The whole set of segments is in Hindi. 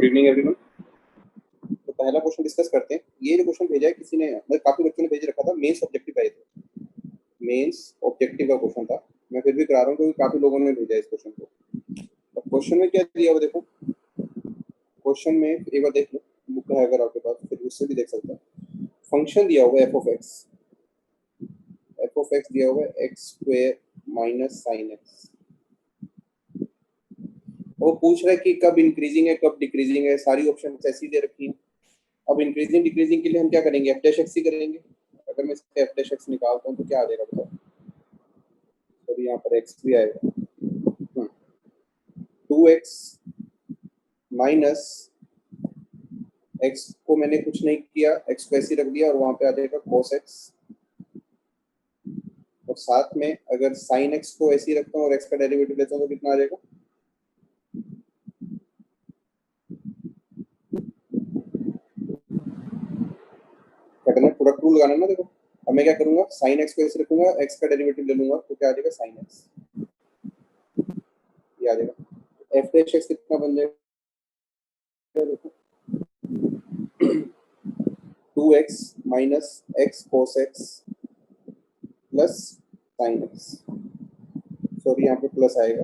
Evening everyone. तो पहला क्वेश्चन डिस्कस करते हैं। ये जो क्वेश्चन भेजा है किसी ने, मतलब काफी बच्चों ने भेज रखा था, मेंस ऑब्जेक्टिव आए थे। मेंस ऑब्जेक्टिव का क्वेश्चन था, मैं फिर भी करा रहा हूँ क्योंकि काफी लोगों ने भेजा इस क्वेश्चन को। अब क्वेश्चन में क्या दिया हुआ देखो, क्वेश्चन में एक बार देख लो, बुक है अगर आपके पास फिर उससे भी देख सकते हैं। फंक्शन दिया हुआ है एफ ऑफ एक्स दिया हुआ है x square minus sine x. वो पूछ रहा है कि कब इंक्रीजिंग है कब डिक्रीजिंग है, सारी ऑप्शन ऐसी दे रखी है। अब इंक्रीजिंग डिक्रीजिंग के लिए हम क्या करेंगे, एफ डैश एक्स ही करेंगे। अगर मैं इसका एफ डैश एक्स निकालता हूँ तो क्या आ जाएगा बताओ। तो यहाँ पर एक्स भी आएगा, 2x माइनस एक्स को मैंने कुछ नहीं किया, एक्स को ऐसे ही रख दिया और वहां पे आ जाएगा cos x। और साथ में अगर साइन एक्स को ऐसे ही रखता हूँ और एक्स का डेरिवेटिव लेता हूँ तो कितना आ जाएगा, क्या करना है, प्रोडक्ट रूल लगाना ना। देखो अब मैं क्या करूंगा, साइन एक्स को ऐसे रखूंगा, एक्स का डेरिवेटिव ले लूंगा तो क्या आ जाएगा, साइन एक्स ये आ जाएगा। एफ डैश एक्स कितना बन जाएगा, देखो 2x minus x cos x plus sine x. Sorry यहाँ पे प्लस आएगा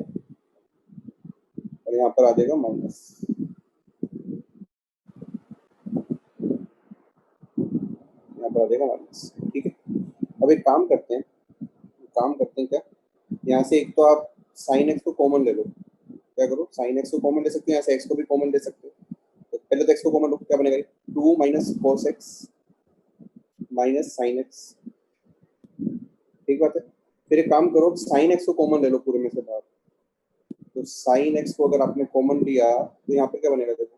और यहाँ पर आ जाएगा माइनस, यहाँ पर आ जाएगा माइनस। ठीक है, अब एक काम करते हैं, क्या, यहाँ से एक तो आप साइन एक्स को कॉमन ले लो। क्या करो, साइन एक्स को कॉमन ले सकते हो, यहाँ से एक्स को भी कॉमन ले सकते हो। तो पहले तो एक्स को कॉमन लो, क्या बनेगा, 2 minus cos x minus sine x. ठीक बात है। फिर एक काम करो, साइन एक्स को कॉमन ले लो पूरे में से बाहर। तो साइन एक्स को अगर आपने कॉमन लिया तो यहाँ पे क्या बनेगा, देखो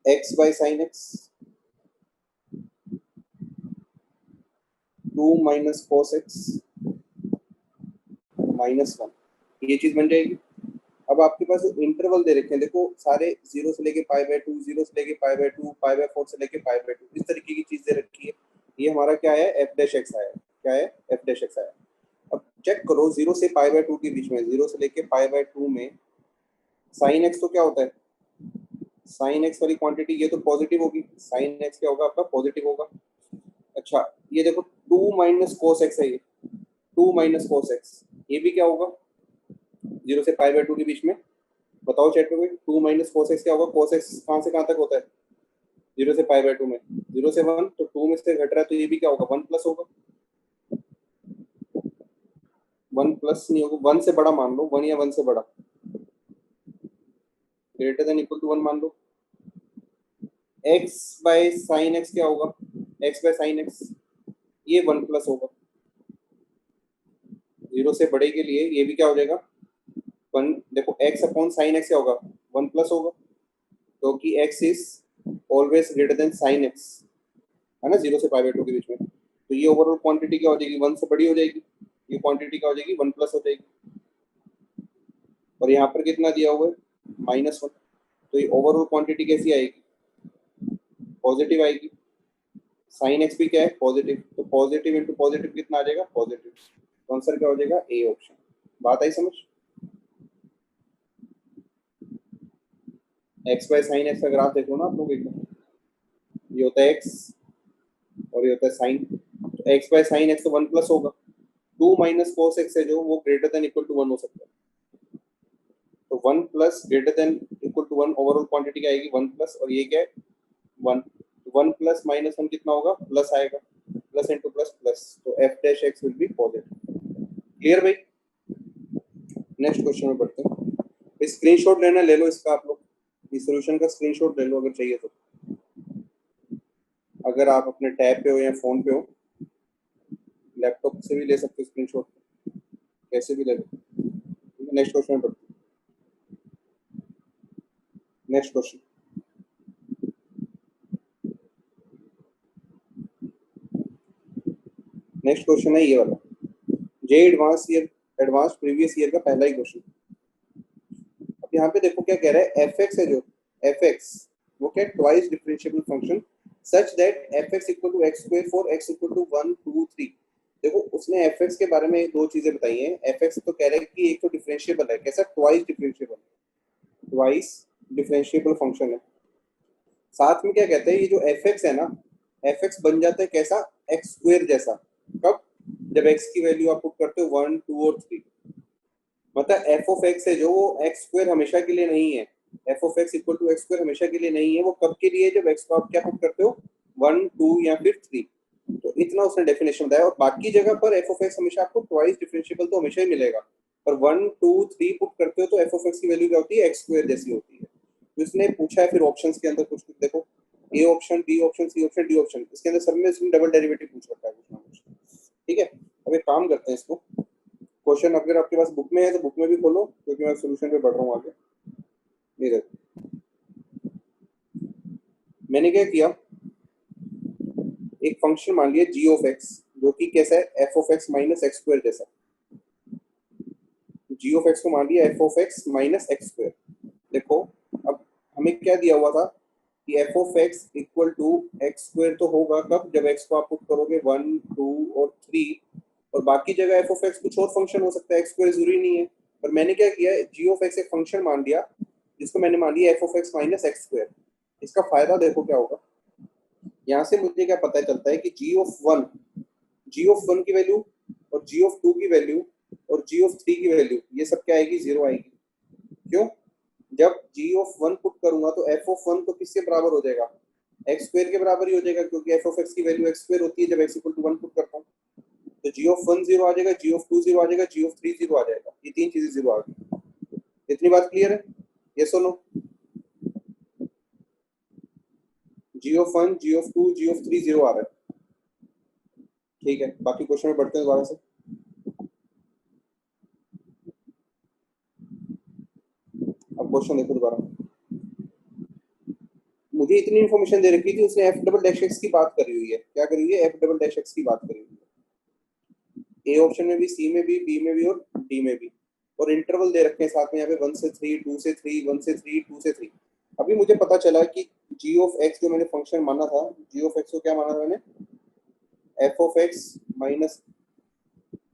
x by sine x, 2 minus cos x minus 1, ये चीज बन जाएगी। अब आपके पास इंटरवल दे रखे हैं, देखो सारे 0 से लेके पाई बाय 2, 0 से लेके पाई बाय 2, पाई बाय 4 से लेके पाई बाय 2, इस तरीके की चीज दे रखी है। ये हमारा क्या है, एफ डैश एक्स आया। क्या है, एफ डैश एक्स आया। अब चेक करो 0 से पाई बाय 2 के बीच में, 0 से लेके पाई बाय 2 में साइन एक्स तो क्या होता है, साइन एक्स वाली क्वांटिटी ये तो पॉजिटिव होगी, साइन एक्स क्या होगा आपका, पॉजिटिव होगा। अच्छा ये देखो 2 माइनस कोस एक्स है, ये 2 माइनस कोस एक्स, ये भी क्या होगा 0 से पाई बाय 2 के बीच में। बताओ चैट में, 2 माइनस कोस एक्स क्या होगा, कोस एक्स कहाँ से कहाँ तक होता है, 0 से पाई बाय 2 में, 0 से 1, तो 2 में से घट रहा है तो ये भी क्या होगा, 1 प्लस होगा। 1 प्लस नहीं होगा, 1 से बड़ा मान लो, 1 या 1 से बड़ा, ग्रेटर देन इक्वल टू 1 मान लो। x बाय साइन एक्स क्या होगा, x बाय साइन एक्स ये 1 प्लस होगा। 0 से बड़े के लिए ये भी क्या हो जाएगा, 1। देखो x अपॉन साइन एक्स क्या होगा, 1 प्लस होगा, क्योंकि x is always greater than sine x, है ना, 0 से पाई बाय 2 के बीच में। तो ये ओवरऑल क्वांटिटी क्या हो जाएगी, 1 से बड़ी हो जाएगी, ये क्वांटिटी क्या हो जाएगी, 1 प्लस हो जाएगी। और यहाँ पर कितना दिया हुआ है, -1, तो ये ओवरऑल क्वांटिटी कैसी आएगी, पॉजिटिव आएगी। साइन एक्स भी क्या है, पॉजिटिव, तो पॉजिटिव इंटू पॉजिटिव कितना आ जाएगा, पॉजिटिव। तो आंसर क्या हो जाएगा, ए ऑप्शन। बात आई समझ। एक्स बाय साइन एक्स का ग्राफ देखो ना आप लोग एकदम, ये होता है एक्स और ये होता है साइन, तो एक्स बाय साइन एक्स तो 1 प्लस होगा। 2 माइनस कोस एक्स है जो, वो ग्रेटर देन इक्वल टू 1 हो सकता है, तो 1 plus greater than equal to 1, overall quantity क्या आएगी, 1 प्लस, और ये क्या है 1, 1 प्लस माइनस 1 कितना होगा, प्लस आएगा, प्लस इंटू प्लस प्लस, तो F dash x will be positive. Clear भाई। नेक्स्ट क्वेश्चन में बढ़ते हैं। स्क्रीनशॉट लेना ले लो इसका, आप लोग इस सॉल्यूशन का स्क्रीनशॉट ले लो अगर चाहिए तो, अगर आप अपने टैब पे हो या फोन पे हो, लैपटॉप से भी ले सकते हो स्क्रीनशॉट, कैसे भी ले लो। नेक्स्ट क्वेश्चन में बढ़ते हैं। नेक्स्ट क्वेश्चन, नेक्स्ट क्वेश्चन है ये वाला, जे एडवांस प्रीवियस ईयर का पहला ही क्वेश्चन। अब यहाँ पे देखो क्या कह रहा है, एफ एक्स है जो, एफ एक्स वो क्या, twice differentiable function such that F X equal to X square for X equal to 1 2 3। देखो उसने एफ एक्स के बारे में दो चीजें बताई हैं। एफ एक्स तो कह रहा है कि एक तो डिफरेंशिएबल है, कैसा, twice differentiable, twice differentiable function है। साथ में क्या कहते हैं, ये जो एफ एक्स है ना, एफ एक्स बन जाता है कैसा, एक्स स्क्वेयर जैसा। कब, जब एक्स की वैल्यू आप पुट करते हो 1 2 और 3। मतलब एफ ऑफ एक्स है जो, वो एक्स स्क्वेयर हमेशा के लिए नहीं है। F of X equal to X square हमेशा के लिए नहीं है। वो कब के लिए, जब एक्स को आप क्या पुट करते हो 1 2 या फिर 3। तो इतना उसने डेफिनेशन बताया। और बाकी जगह पर एफ ऑफ एक्स हमेशा आपको ट्वाइस डिफरेंशिएबल तो हमेशा ही मिलेगा, पर 1 2 3 पुट करते हो तो एफ ऑफ एक्स की वैल्यू क्या होती है, एक्स स्क्वेयर जैसी होती है। तो इसने पूछा है फिर ऑप्शंस के अंदर कुछ कुछ देखो, A option, B option, C option, D option, इसके अंदर सब में इसने डबल डेरिवेटिव पूछ रखा है कुछ ना कुछ। ठीक है, अब एक काम करते हैं, इसको क्वेश्चन अगर आपके पास बुक में है तो बुक में भी खोलो, क्योंकि मैं सोल्यूशन पे बढ़ रहा हूँ आगे। नहीं रहती, मैंने क्या किया, एक फंक्शन मान लिया जी ऑफ एक्स, जो कि कैसा है, F of x minus x square जैसा। जी ऑफ एक्स को मान लिया F of x minus x square. देखो, अब हमें क्या दिया हुआ था कि F of X equal to X square तो होगा कब, जब एक्स को आप पुट करोगे 1 2 और 3, और बाकी जगह एफ ऑफ एक्स कुछ और फंक्शन हो सकता है, एक्स स्क्वायर जरूरी नहीं है। पर मैंने क्या किया, जी ऑफ एक्स एक फंक्शन मान लिया, जिसको मैंने मान लिया F of x minus x square. इसका फायदा देखो क्या होगा, यहाँ से मुझे क्या पता चलता है कि जी ऑफ वन की वैल्यू, और जी ऑफ टू की वैल्यू, और जी ऑफ थ्री की वैल्यू, ये सब क्या आएगी, जीरो आएगी। क्यों, जब जी ऑफ वन पुट करूंगा तो एफ ऑफ वन तो किसके बराबर हो जाएगा, एक्स स्क्वायर के बराबर ही हो जाएगा, क्योंकि एफ ऑफ एक्स की वैल्यू एक्स स्क्वायर होती है जब X equal to one put करता हूँ। तो जी ऑफ वन जीरो आ जाएगा, जी ऑफ टू जीरो आ जाएगा, जी ऑफ थ्री जीरो आ जाएगा, ये तीन चीजें जीरो आ गई। इतनी बात क्लियर है, ये सुनो, g of one, g of two, g of three zero आ रहा है। ठीक है, बाकी क्वेश्चन में बढ़ते हैं दोबारा से। अब क्वेश्चन देखो दोबारा, मुझे इतनी इन्फॉर्मेशन दे रखी थी, उसने एफ डबल डैश एक्स की बात करी हुई है, क्या करी हुई है, एफ डबल डैश एक्स की बात करी हुई है। ए ऑप्शन में भी, सी में भी, बी में भी और डी में भी। और इंटरवल दे रखे हैं साथ में, यहाँ पे 1 से 3, 2 से 3, 1 से 3, 2 से 3। अभी मुझे पता चला कि जी ऑफ एक्स जो मैंने फंक्शन माना था, जी ऑफ एक्स को क्या माना था मैंने, f of x minus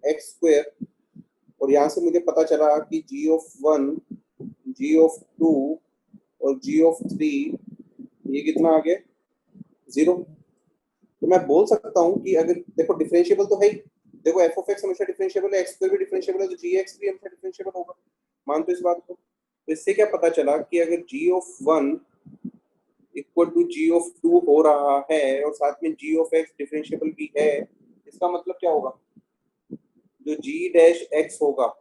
x square. और यहाँ से मुझे पता चला कि g of one, g of two और जी ऑफ थ्री, ये कितना आ गया, जीरो। तो मैं बोल सकता हूँ कि अगर देखो डिफरेंशिएबल तो है ही, देखो एफ ऑफ एक्स हमेशा डिफरेंशिएबल है, एक्स स्क्वायर भी डिफरेंशिएबल है, तो जी एक्स भी हमेशा डिफरेंशिएबल होगा। मानते हो इस बात को। तो इससे क्या पता चला कि अगर g of one equal to g of two हो रहा है और साथ में जी ऑफ एक्स डिफरेंशिएबल भी है, इसका मतलब क्या होगा, जो जी डैश एक्स होगा।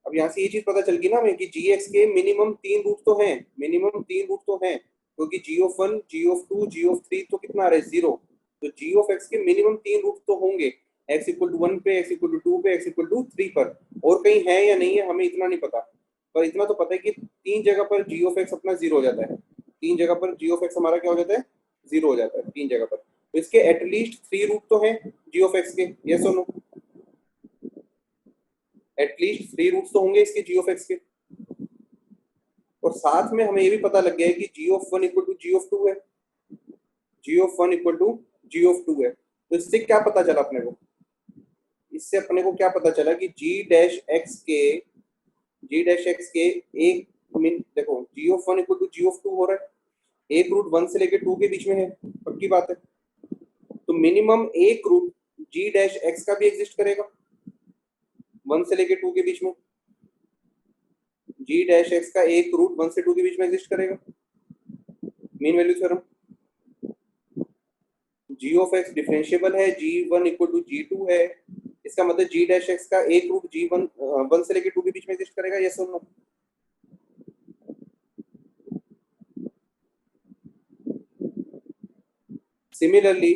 अब यहाँ से ये चीज पता चल गई ना हमें कि जी एक्स के मिनिमम तीन रूट तो हैं, मिनिमम तीन रूट तो हैं, क्योंकि g of one, g of two, g of three तो कितना आ रहा है, जीरो। तो जी ऑफ एक्स के मिनिमम तीन रूट तो होंगे, एक्स इक्वल टू वन पे, एक्स इक्वल टू टू पे, एक्स इक्वल टू थ्री पर। और कहीं है या नहीं है हमें इतना नहीं पता, पर इतना तो पता है कि तीन जगह पर जी ऑफ एक्स अपना जीरो हो जाता है। तीन जगह पर जी ऑफ एक्स हमारा क्या हो जाता है, जीरो हो जाता है तीन जगह पर। तो इसके एटलीस्ट थ्री रूट तो हैं जी ऑफ एक्स के, यस और नो, एटलीस्ट थ्री रूट्स तो होंगे इसके जी ऑफ एक्स के। और साथ में हमें ये भी पता लग गया है कि g of one equal to g of two है, g of one equal to g of two है। तो इससे क्या पता चला अपने को, इससे अपने को क्या पता चला कि जी डैश एक्स के एक मिन देखो, g of one equal to g of two हो रहा है, एक रूट वन से लेके टू के बीच में है, पक्की बात है। तो मिनिमम एक रूट जी डैश एक्स का भी एग्जिस्ट करेगा वन से लेके टू के बीच में, जी डैश एक्स का एक रूट वन से टू के बीच में एग्जिस्ट करेगा, mean value theorem. G of x differentiable है, g one equal to g two है, इसका मतलब जी डैश एक्स का एक रूट जी वन वन से लेके टू के बीच में एग्जिस्ट करेगा, यस और नो। सिमिलरली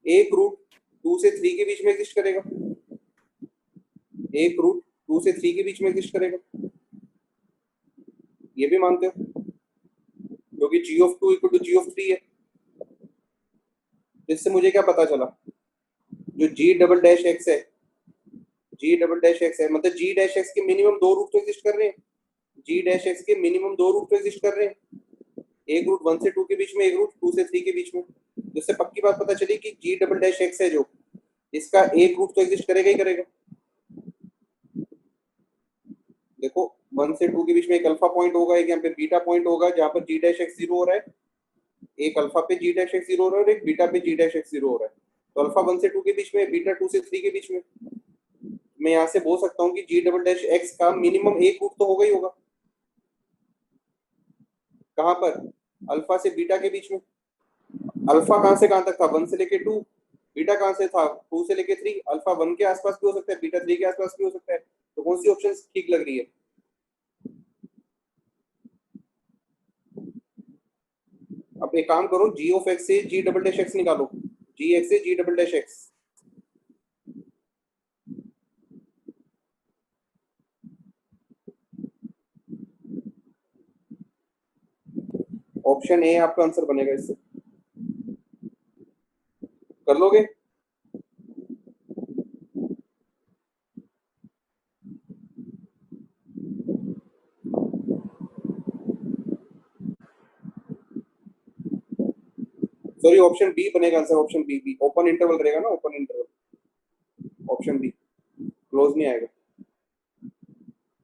एक रूट टू से थ्री के बीच में एग्जिस्ट करेगा, एक रूट टू से थ्री के बीच में एग्जिस्ट करेगा, ये भी मानते हो, क्योंकि g of two equal to g of three है। इससे मुझे क्या पता चला, जो जी डबल डैश एक्स है, जी डबल डैश एक्स है, मतलब जी डैश एक्स के मिनिमम दो रूट तो एग्जिस्ट कर रहे हैं, जी डैश एक्स के मिनिमम दो रूट तो एग्जिस्ट कर रहे हैं, एक रूट वन से टू के बीच में, एक रूट टू से थ्री के बीच में। जिससे पक्की बात पता चली कि जी डबल डैश एक्स है जो, इसका एक रूट तो एग्जिस्ट करेगा ही करेगा। देखो 1 से 2 के बीच में एक अल्फा पॉइंट होगा, एक यहाँ पे बीटा पॉइंट होगा जहाँ पर जी डैश एक्स जीरो हो रहा है, एक अल्फा पे जी डैश एक्स जीरो हो रहा है और एक बीटा पे जी डैश एक्स जीरो हो रहा है। तो अल्फा 1 से 2 के बीच में, बीटा 2 से 3 के बीच में। मैं यहाँ से बोल सकता हूँ कि जी डबल डैश एक्स का मिनिमम एक रूट तो होगा ही होगा। कहाँ पर? अल्फा से बीटा के बीच में। अल्फा कहाँ से कहाँ तक था? 1 से लेके 2। बीटा कहाँ से था? 2 से लेके 3। अल्फा 1 के आसपास भी हो सकता है, बीटा 3 के आसपास भी हो सकता है। तो कौन सी ऑप्शन ठीक लग रही है? अब एक काम करो, जी ऑफ एक्स से जी डबल डैश एक्स निकालो, जी एक्स से g double dash x. Option A आपका आंसर बनेगा इससे। कर लोगे? सॉरी, ऑप्शन बी बनेगा answer, option B. B open interval रहेगा ना, open interval. Option B close नहीं आएगा,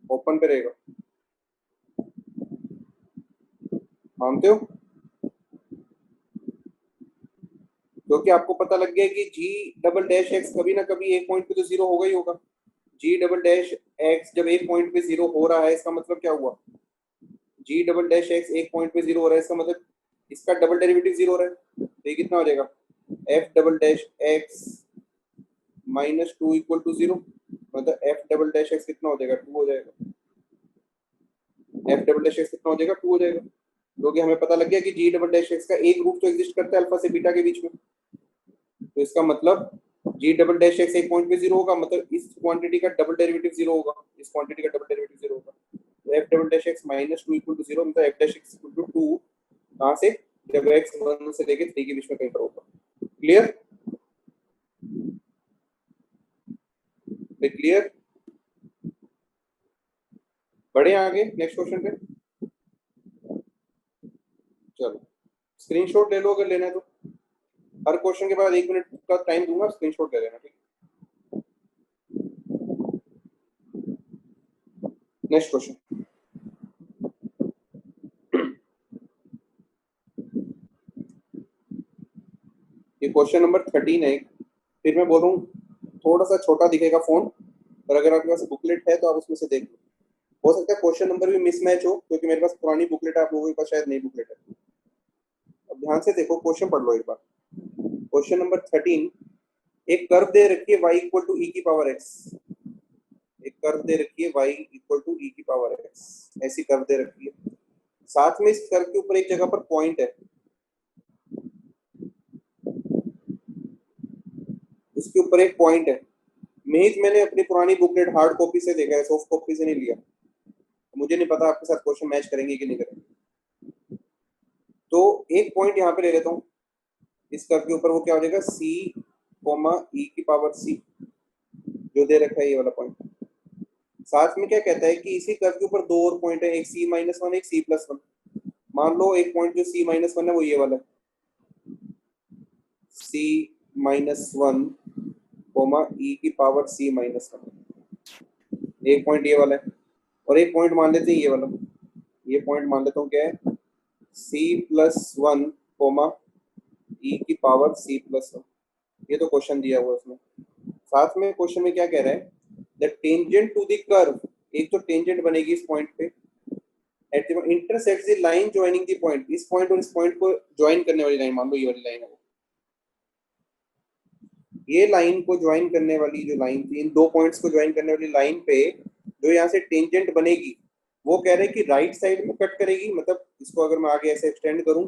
ओपन पे रहेगा। मानते हो? क्योंकि आपको पता लग गया कि जी डबल डैश एक्स कभी ना कभी एक पॉइंट पे तो जीरो होगा ही होगा। जी डबल डैश एक्स जब एक पॉइंट पे जीरो हो रहा है, इसका मतलब क्या हुआ? जी डबल डैश एक्स एक पॉइंट पे जीरो हो रहा है, इसका मतलब इसका डबल डेरिवेटिव जीरो हो रहा है। तो ये कितना हो जाएगा? F double dash x minus two equal to zero. मतलब एफ डबल डैश एक्स कितना हो जाएगा? टू हो जाएगा। एफ डबल डैश एक्स कितना हो जाएगा? टू हो जाएगा। क्योंकि हमें पता लग गया कि जी डबल डैश एक्स का एक रूट तो एग्जिस्ट करता है अल्फा से बीटा के बीच में। तो इसका मतलब जी डबल डैश एक्स एक पॉइंट पे जीरो होगा, मतलब इस क्वांटिटी का डबल डेरिवेटिव जीरो होगा, इस क्वांटिटी का डबल डेरिवेटिव जीरो होगा। तो f double dash x minus two equal to zero, मतलब F dash x equal to two. कहाँ से? जब एक्स 1 से लेके 3 के बीच में कहीं पर होगा। क्लियर? क्लियर? बढ़े आगे नेक्स्ट क्वेश्चन पे। चलो स्क्रीनशॉट ले लो अगर लेना है तो। हर क्वेश्चन के बाद 1 मिनट का टाइम दूंगा, स्क्रीनशॉट ले लेना, ठीक है? Next question. ये क्वेश्चन नंबर 13 है। फिर मैं बोल रहा हूँ थोड़ा सा छोटा दिखेगा फोन, पर अगर आपके पास बुकलेट है तो आप उसमें से देख लो। हो सकता है क्वेश्चन नंबर भी मिसमैच हो, क्योंकि मेरे पास पुरानी बुकलेट है, आप लोगों के पास शायद नई बुकलेट है। अब ध्यान से देखो, क्वेश्चन पढ़ लो एक बार। Question number 13। एक कर्व दे रखी है y इक्वल टू ई की पावर x। एक कर्व दे रखी है y इक्वल टू ई की पावर x, ऐसी कर्व दे रखी है। साथ में इस कर्व के ऊपर एक जगह पर पॉइंट है, उसके ऊपर एक पॉइंट है। मेज मैंने अपनी पुरानी बुकलेट हार्ड कॉपी से देखा है, सॉफ्ट कॉपी से नहीं लिया। मुझे नहीं पता आपके साथ क्वेश्चन मैच करेंगे कि नहीं करेंगे। तो एक पॉइंट यहाँ पे ले लेता हूँ, इस कर्व के ऊपर वो क्या हो जाएगा? c कोमा ई की पावर c, जो दे रखा है ये वाला पॉइंट। साथ में क्या कहता है कि इसी कर्व के ऊपर दो और पॉइंट है, एक c माइनस वन, एक c प्लस वन। मान लो एक पॉइंट जो c माइनस वन है वो ये वाला है, c माइनस वन कोमा ई की पावर c माइनस वन। एक पॉइंट ये वाला है, और एक पॉइंट मान लेते हैं ये वाला। ये पॉइंट मान लेता हूँ क्या है? c प्लस वन कोमा ई की पावर c प्लस वन। ये तो क्वेश्चन दिया हुआ है उसमें। साथ में क्वेश्चन में क्या कह रहा है? The tangent to the curve, एक तो टेंजेंट बनेगी इस पॉइंट पे, at the intersects the line joining the point. इस पॉइंट और इस पॉइंट को ज्वाइन करने वाली लाइन, मान लो ये वाली लाइन है वो। ये लाइन को ज्वाइन करने वाली जो लाइन थी, इन दो पॉइंट्स को ज्वाइन करने वाली लाइन पे जो यहाँ से टेंजेंट बनेगी, वो कह रहे हैं कि राइट साइड में कट करेगी। मतलब इसको अगर मैं आगे ऐसे एक्सटेंड करूं,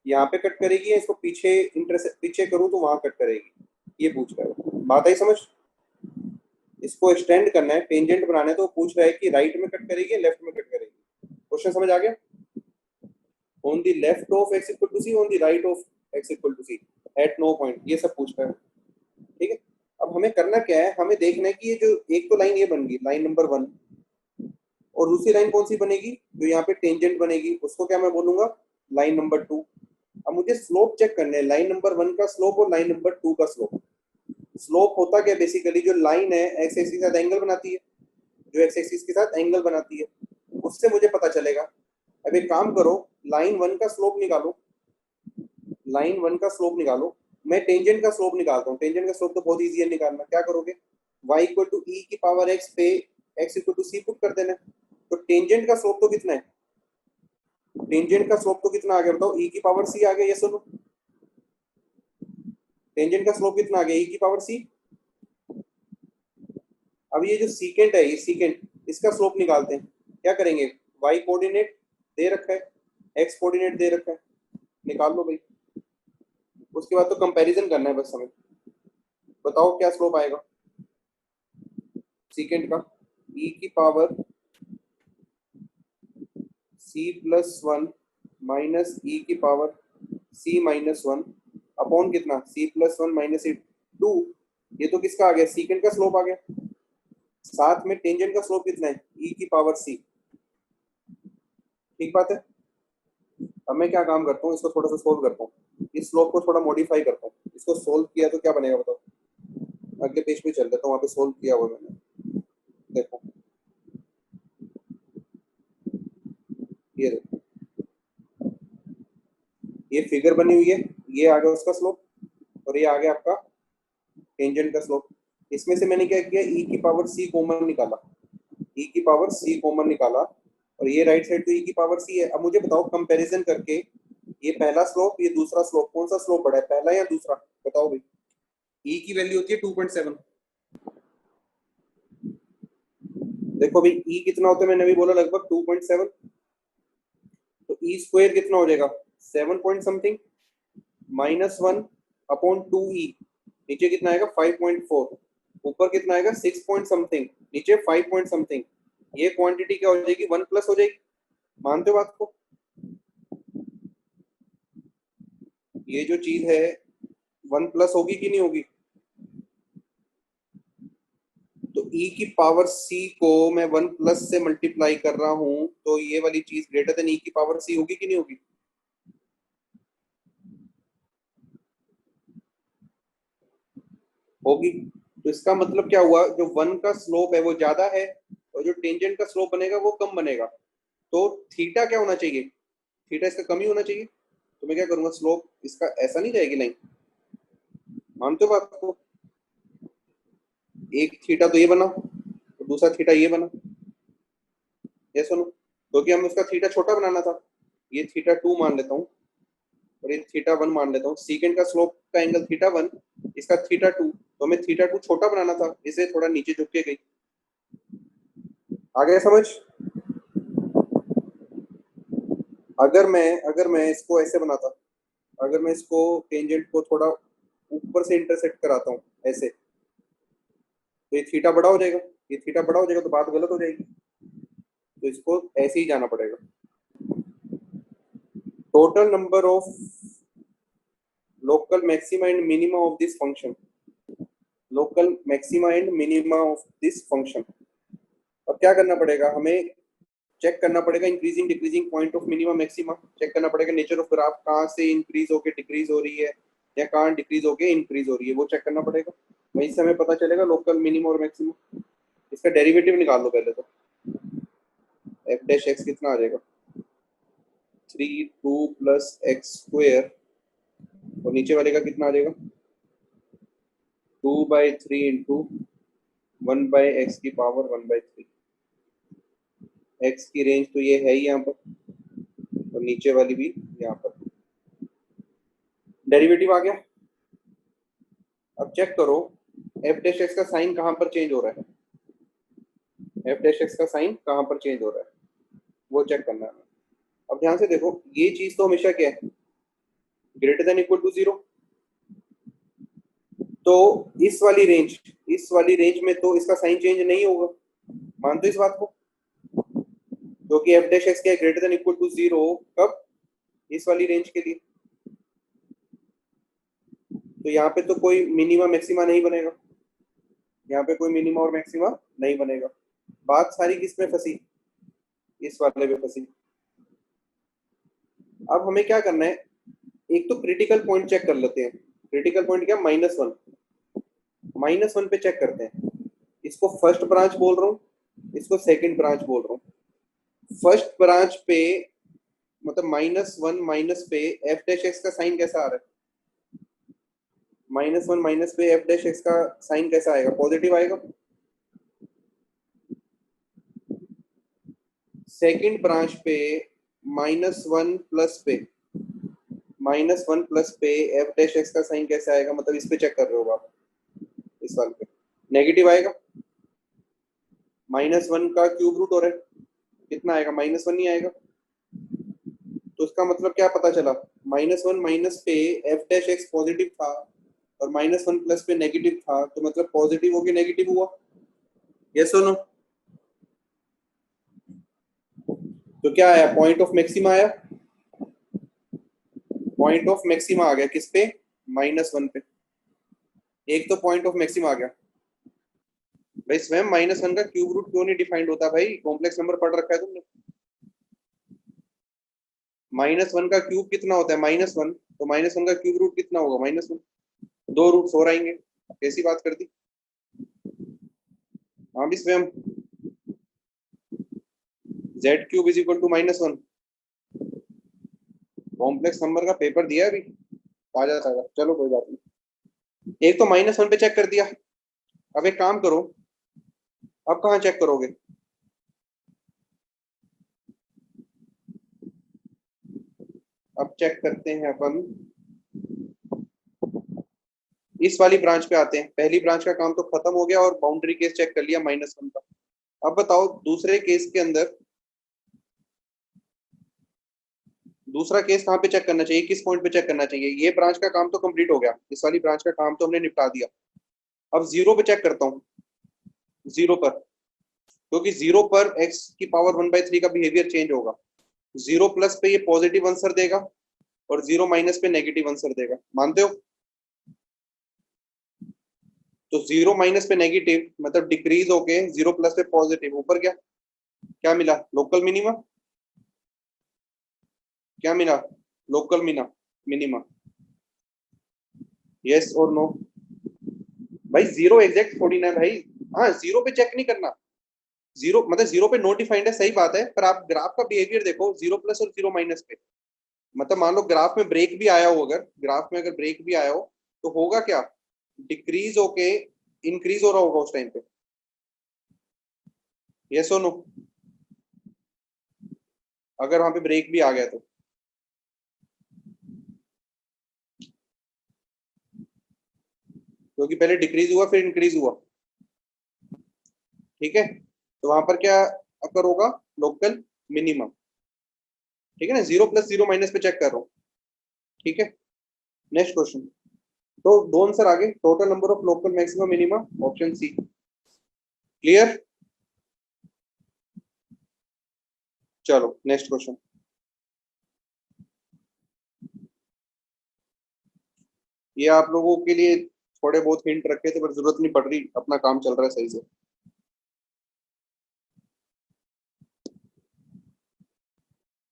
यहाँ पे कट करेगी, या इसको पीछे पीछे करूं तो वहां कट करेगी, ये पूछ रहा है। बात आई समझ? इसको एक्सटेंड करना है, टेंजेंट बनाना है, तो पूछ रहा है कि राइट में कट करेगी, लेफ्ट में कट करेगी। क्वेश्चन समझ आ गया? On the left of X equal to C, on the right of X equal to C, at no point, ये सब पूछ रहा है। ठीक है, अब हमें करना क्या है? हमें देखना है कि ये जो एक तो लाइन ये बन गई, लाइन नंबर वन, और दूसरी लाइन कौन सी बनेगी जो यहाँ पे टेंजेंट बनेगी, उसको क्या मैं बोलूंगा? Line number two. अब मुझे स्लोप चेक करना है, लाइन नंबर वन का स्लोप और लाइन नंबर टू का स्लोप। स्लोप होता क्या बेसिकली? जो लाइन है एक्स एक्सिस के साथ एंगल बनाती है, जो एक्स एक्सिस के साथ एंगल बनाती है। उससे मुझे पता चलेगा। अब एक काम करो, लाइन 1 का स्लोप निकालो, लाइन 1 का स्लोप निकालो। मैं टेंजेंट का स्लोप निकालता हूँ। टेंजेंट का स्लोप तो बहुत इजी है निकालना। क्या करोगे, y इक्वल टू ई की पावर x पे x equal to C put कर देना। तो टेंजेंट का स्लोप तो कितना है, टेंजेंट का स्लोप तो कितना आ गया बताओ, e की पावर c आ गया। ये सुनो, टेंजेंट का स्लोप कितना आ गया, e की पावर c। अब ये जो सीकेंट है, ये सीकेंट, इसका स्लोप निकालते हैं। क्या करेंगे, y कोऑर्डिनेट दे रखा है, x कोऑर्डिनेट दे रखा है, निकाल लो भाई। उसके बाद तो कंपैरिजन करना है बस हमें। बताओ क्या स्लोप आएगा सीकेंट का, e की power c plus 1 minus e की पावर c माइनस 1 अपॉन कितना, c प्लस 1 माइनस e 2। ये तो किसका आ गया, सीकेंट का स्लोप आ गया। साथ में टेंजेंट का स्लोप कितना है, e की पावर c। ठीक बात है। अब मैं क्या काम करता हूँ, इसको थोड़ा सा सोल्व करता हूँ, इस स्लोप को थोड़ा मॉडिफाई करता हूँ। इसको सोल्व किया तो क्या बनेगा बताओ, अगले पेज पे चल देता हूँ, वहाँ पे सोल्व किया हुआ मैंने। देखो ये देखो, ये फिगर बनी हुई है, ये आ गया उसका स्लोप, और ये आ गया आपका टेंजेंट का स्लोप। इसमें से मैंने क्या किया, e की पावर c कॉमन निकाला, e की पावर c कॉमन निकाला, और ये राइट साइड तो e की पावर c है। अब मुझे बताओ कंपैरिजन करके, ये पहला स्लोप, ये दूसरा स्लोप, कौन सा स्लोप बड़ा है, पहला या दूसरा, बताओ भाई। e की वैल्यू होती है 2.7। देखो भाई e कितना होता है, मैंने अभी बोला लगभग 2.7। तो ई स्क्वायर कितना हो जाएगा, 7 point something minus 1 upon 2e। नीचे कितना आएगा 5.4, ऊपर कितना आएगा 6 पॉइंट समथिंग, नीचे 5 पॉइंट समथिंग। ये क्वांटिटी क्या हो जाएगी, 1 प्लस हो जाएगी। मानते हो बात को, ये जो चीज है 1 प्लस होगी कि नहीं होगी। तो e की पावर c को मैं 1 प्लस से मल्टीप्लाई कर रहा हूं, तो ये वाली चीज ग्रेटर देन e की पावर c होगी कि नहीं होगी। होगी। तो इसका मतलब क्या हुआ, जो 1 का स्लोप है वो ज्यादा है, और जो टेंजेंट का स्लोप बनेगा वो कम बनेगा। तो थीटा क्या होना चाहिए, थीटा इसका कम ही होना चाहिए। तो मैं क्या करूंगा, स्लोप इसका ऐसा नहीं जाएगी लाइन। मानते हो बात को, एक थीटा तो ये बना, और दूसरा थीटा ये बना। ये सुनो, क्योंकि हमें उसका थीटा छोटा बनाना था, ये थीटा 2 मान लेता हूँ, और ये थीटा 1 मान लेता हूँ। सीकेंड का स्लोप का एंगल थीटा 1, इसका थीटा 2, तो हमें थीटा 2 छोटा बनाना था, इसे थोड़ा नीचे झुक के गई। आ गया समझ। अगर मैं इसको ऐसे बनाता, अगर मैं इसको टेंजेंट को थोड़ा ऊपर से इंटरसेक्ट कराता हूँ ऐसे, तो ये थीटा बड़ा हो जाएगा, ये थीटा बड़ा हो जाएगा तो बात गलत हो जाएगी। तो इसको ऐसे ही जाना पड़ेगा। Total number of local maxima and minima of this function, local maxima and minima of this function. अब क्या करना पड़ेगा हमें, चेक करना पड़ेगा increasing decreasing point of minima maxima. Check करना पड़ेगा नेचर ऑफ ग्राफ कहाँ से इंक्रीज होके डिक्रीज हो रही है, या कहाँ डिक्रीज होके इंक्रीज हो रही है, वो चेक करना पड़ेगा। वहीं से हमें पता चलेगा लोकल मिनिमा और मैक्सिमा। इसका डेरिवेटिव निकाल लो पहले तो, एफ डैश एक्स कितना आ जाएगा, 3 2 प्लस एक्स स्क्वेयर, और नीचे वाले का कितना आ जाएगा, 2/3 इंटू 1/x की पावर 1/3। एक्स की रेंज तो ये है ही यहाँ पर, और नीचे वाली भी यहाँ पर। डेरिवेटिव आ गया। अब चेक करो एफ डैश एक्स का साइन कहाँ पर चेंज हो रहा है, एफ डैश एक्स का साइन कहाँ पर चेंज हो रहा है, वो चेक करना है। अब ध्यान से देखो, ये चीज तो हमेशा क्या है, ग्रेटर देन इक्वल टू 0। तो इस वाली रेंज में तो इसका साइन चेंज नहीं होगा। मानते हो इस बात को, क्योंकि एफ डैश एक्स क्या है, ग्रेटर देन इक्वल टू 0 कब, इस वाली रेंज के लिए। तो यहाँ पे तो कोई मिनिमा मैक्सिमा नहीं बनेगा, यहाँ पे कोई मिनिमा और मैक्सिमा नहीं बनेगा। बात सारी किस में फंसी, इस वाले में फंसी। अब हमें क्या करना है, एक तो क्रिटिकल पॉइंट चेक कर लेते हैं। क्रिटिकल पॉइंट क्या, -1, -1 पे चेक करते हैं। इसको फर्स्ट ब्रांच बोल रहा हूँ, इसको सेकंड ब्रांच बोल रहा हूँ। फर्स्ट ब्रांच पे मतलब -1 माइनस पे एफ डैश एक्स का साइन कैसा आ रहा है? -1 माइनस पे एफ डैश एक्स का साइन कैसा आएगा? पॉजिटिव आएगा। सेकंड ब्रांच पे -1 प्लस पे एफ डैश एक्स का साइन कैसे आएगा? मतलब इस पे चेक कर रहे हो आप, इस वाले पे नेगेटिव आएगा। -1 का क्यूब रूट हो रहा है, कितना आएगा? -1 नहीं आएगा। तो इसका मतलब क्या पता चला? -1 माइनस पे एफ डैश एक्स पॉजिटिव था और -1 प्लस पे नेगेटिव था, तो मतलब पॉजिटिव हो गया नेगेटिव हुआ। यस और नो? तो क्या आया? पॉइंट ऑफ मैक्सिमा आया। पॉइंट ऑफ मैक्सिमा आ गया किस पे? -1 पे। एक तो पॉइंट ऑफ मैक्सिमा आ गया। भाई स्वयं -1 का क्यूब रूट क्यों नहीं डिफाइंड होता? भाई कॉम्प्लेक्स नंबर पढ़ रखा है तुमने। -1 का क्यूब कितना होता है? -1, तो -1 का क्यूब रूट कितना होगा? -1। दो रूट 4 आएंगे। कैसी बात कर दी? हाँ भी स्वयं Z cube is equal to -1। Complex number का पेपर दिया अभी ताजा ताजा। चलो कोई बात नहीं। एक तो -1 पे चेक कर दिया। अब एक काम करो, अब कहाँ चेक करोगे? अब चेक करते हैं अपन, इस वाली ब्रांच पे आते हैं। पहली ब्रांच का काम तो खत्म हो गया और बाउंड्री केस चेक कर लिया -1 का। अब बताओ दूसरे केस के अंदर, दूसरा केस कहाँ पे चेक करना चाहिए? किस पॉइंट पे चेक करना चाहिए? ये ब्रांच का काम तो कंप्लीट हो गया, इस वाली ब्रांच का काम तो हमने निपटा दिया। अब जीरो पे चेक करता हूँ। जीरो पर, क्योंकि जीरो पर एक्स की पावर 1/3 का बिहेवियर चेंज होगा। जीरो प्लस पे ये पॉजिटिव आंसर देगा और जीरो माइनस पे नेगेटिव आंसर देगा। मानते हो? तो जीरो माइनस पे नेगेटिव मतलब डिक्रीज होके जीरो प्लस पे पॉजिटिव। ऊपर क्या क्या मिला? Local minima. क्या मिला? Local minima. यस और नो? भाई जीरो एग्जैक्ट थोड़ी ना है भाई। हाँ जीरो पे चेक नहीं करना। जीरो मतलब जीरो पे नोट डिफाइंड है, सही बात है, पर आप ग्राफ का बिहेवियर देखो जीरो प्लस और जीरो माइनस पे। मतलब मान लो ग्राफ में ब्रेक भी आया हो, अगर ग्राफ में अगर ब्रेक भी आया हो तो होगा क्या? डिक्रीज होके इंक्रीज हो रहा होगा उस टाइम पे। यस और नो? अगर वहां पे ब्रेक भी आ गया तो, क्योंकि पहले डिक्रीज हुआ फिर इंक्रीज हुआ। ठीक है, तो वहां पर क्या अकर होगा? Local minimum. ठीक है ना? जीरो प्लस जीरो माइनस पे चेक कर रहा हूँ। ठीक है, नेक्स्ट क्वेश्चन। तो दो आंसर आगे। Total number of local maximum minima, option C. Clear? चलो नेक्स्ट क्वेश्चन। ये आप लोगों के लिए थोड़े बहुत हिंट रखे थे पर जरूरत नहीं पड़ रही, अपना काम चल रहा है सही से।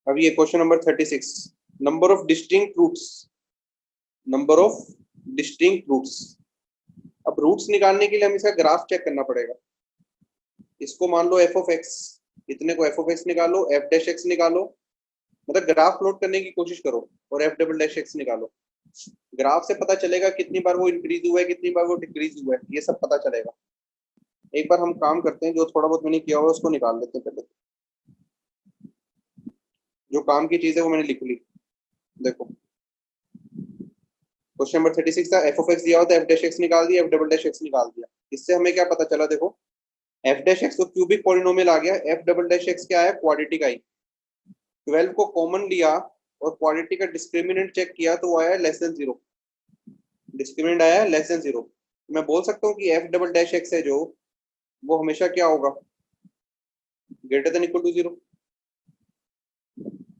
अब ये question number 36। Number of distinct roots, number of distinct roots. अब रूट्स निकालने के लिए हम इसका ग्राफ चेक करना पड़ेगा। इसको मान लो एफ ऑफ एक्स, इतने को एफ ऑफ एक्स निकालो, एफ डैश एक्स निकालो। मतलब ग्राफ प्लॉट करने की कोशिश करो और एफ डबल डैश एक्स निकालो। ग्राफ से पता चलेगा कितनी बार वो इंक्रीज हुआ है, कितनी बार वो डिक्रीज हुआ है, ये सब पता चलेगा। एक बार हम काम करते हैं, जो थोड़ा बहुत मैंने किया हुआ है उसको निकाल लेते हैं पहले। जो काम की चीज है वो मैंने लिख ली। देखो क्वेश्चन नंबर 36 था, एफ ऑफ एक्स दिया होता है, एफ डैश एक्स निकाल दिया, एफ डबल डैश एक्स निकाल दिया। इससे हमें क्या पता चला? देखो एफ डैश एक्स तो क्यूबिक पॉलिनोमियल आ गया, एफ डबल डैश एक्स क्या है? क्वाड्रेटिक आई। 12 को कॉमन लिया और क्वाड्रेटिक का डिस्क्रिमिनेंट चेक किया तो वो आया लेस देन जीरो। डिस्क्रिमिनेंट आया लेस देन जीरो। मैं बोल सकता हूँ कि एफ डबल डैश एक्स है जो, वो हमेशा क्या होगा? Greater than equal to zero.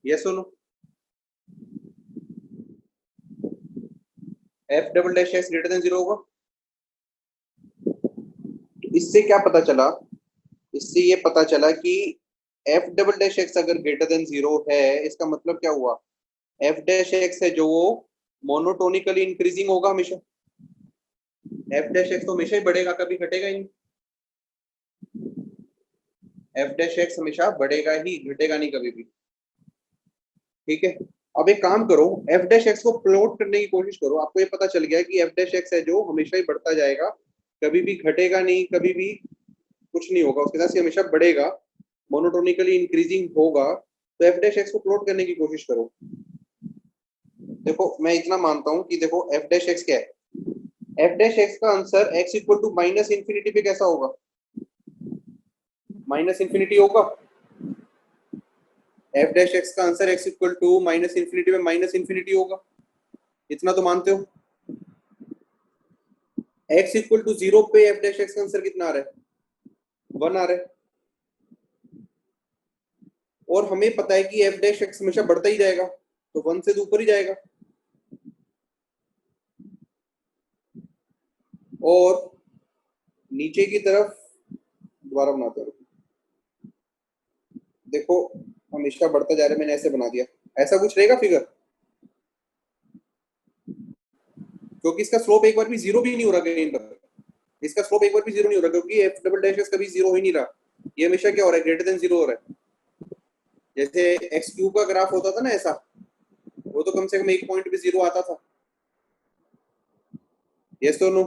Yes सुनो, f double dash x greater than zero होगा। इससे क्या पता चला? इससे ये पता चला कि एफ डबल डैश एक्स अगर ग्रेटर देन जीरो है, इसका मतलब क्या हुआ? एफ डैश एक्स है जो वो मोनोटोनिकली इंक्रीजिंग होगा हमेशा। एफ डैश एक्स तो हमेशा ही बढ़ेगा, कभी घटेगा ही नहीं। एफ डैश एक्स हमेशा बढ़ेगा ही, घटेगा नहीं कभी भी। ठीक है, अब एक काम करो, एफ डैश एक्स को प्लॉट करने की कोशिश करो। आपको ये पता चल गया कि एफ डैश एक्स है जो हमेशा ही बढ़ता जाएगा, कभी भी घटेगा नहीं, कभी भी कुछ नहीं होगा उसके साथ, ये हमेशा बढ़ेगा, मोनोटोनिकली इंक्रीजिंग होगा। तो एफ डैश एक्स को प्लॉट करने की कोशिश करो। देखो मैं इतना मानता हूं कि देखो एफ डैश एक्स क्या है, एफ डैश एक्स का answer X equal to minus infinity पे कैसा होगा, माइनस इंफिनिटी होगा। एफ डैश एक्स का answer X equal to minus infinity में माइनस इंफिनिटी होगा, इतना तो मानते हो। एक्स इक्वल टू 0 पे एफ डैश एक्स का आंसर कितना आ रहा है, 1 आ रहा है। और हमें पता है कि एफ डैश एक्स हमेशा बढ़ता ही जाएगा, तो 1 से तो ऊपर ही जाएगा। और नीचे की तरफ दोबारा बनाते हैं, देखो हमेशा बढ़ता जा रहा है, मैंने ऐसे बना दिया, ऐसा कुछ रहेगा फिगर, क्योंकि इसका स्लोप एक बार भी जीरो भी नहीं हो रहा कहीं पर, इसका स्लोप एक बार भी जीरो नहीं हो रहा, क्योंकि एफ डबल डैश एक्स कभी जीरो हो ही नहीं रहा, ये हमेशा क्या हो रहा है, ग्रेटर देन जीरो हो रहा है। जैसे एक्स क्यूब का ग्राफ होता था ना ऐसा, वो तो कम से कम एक पॉइंट पे जीरो आता था। यस तो नो,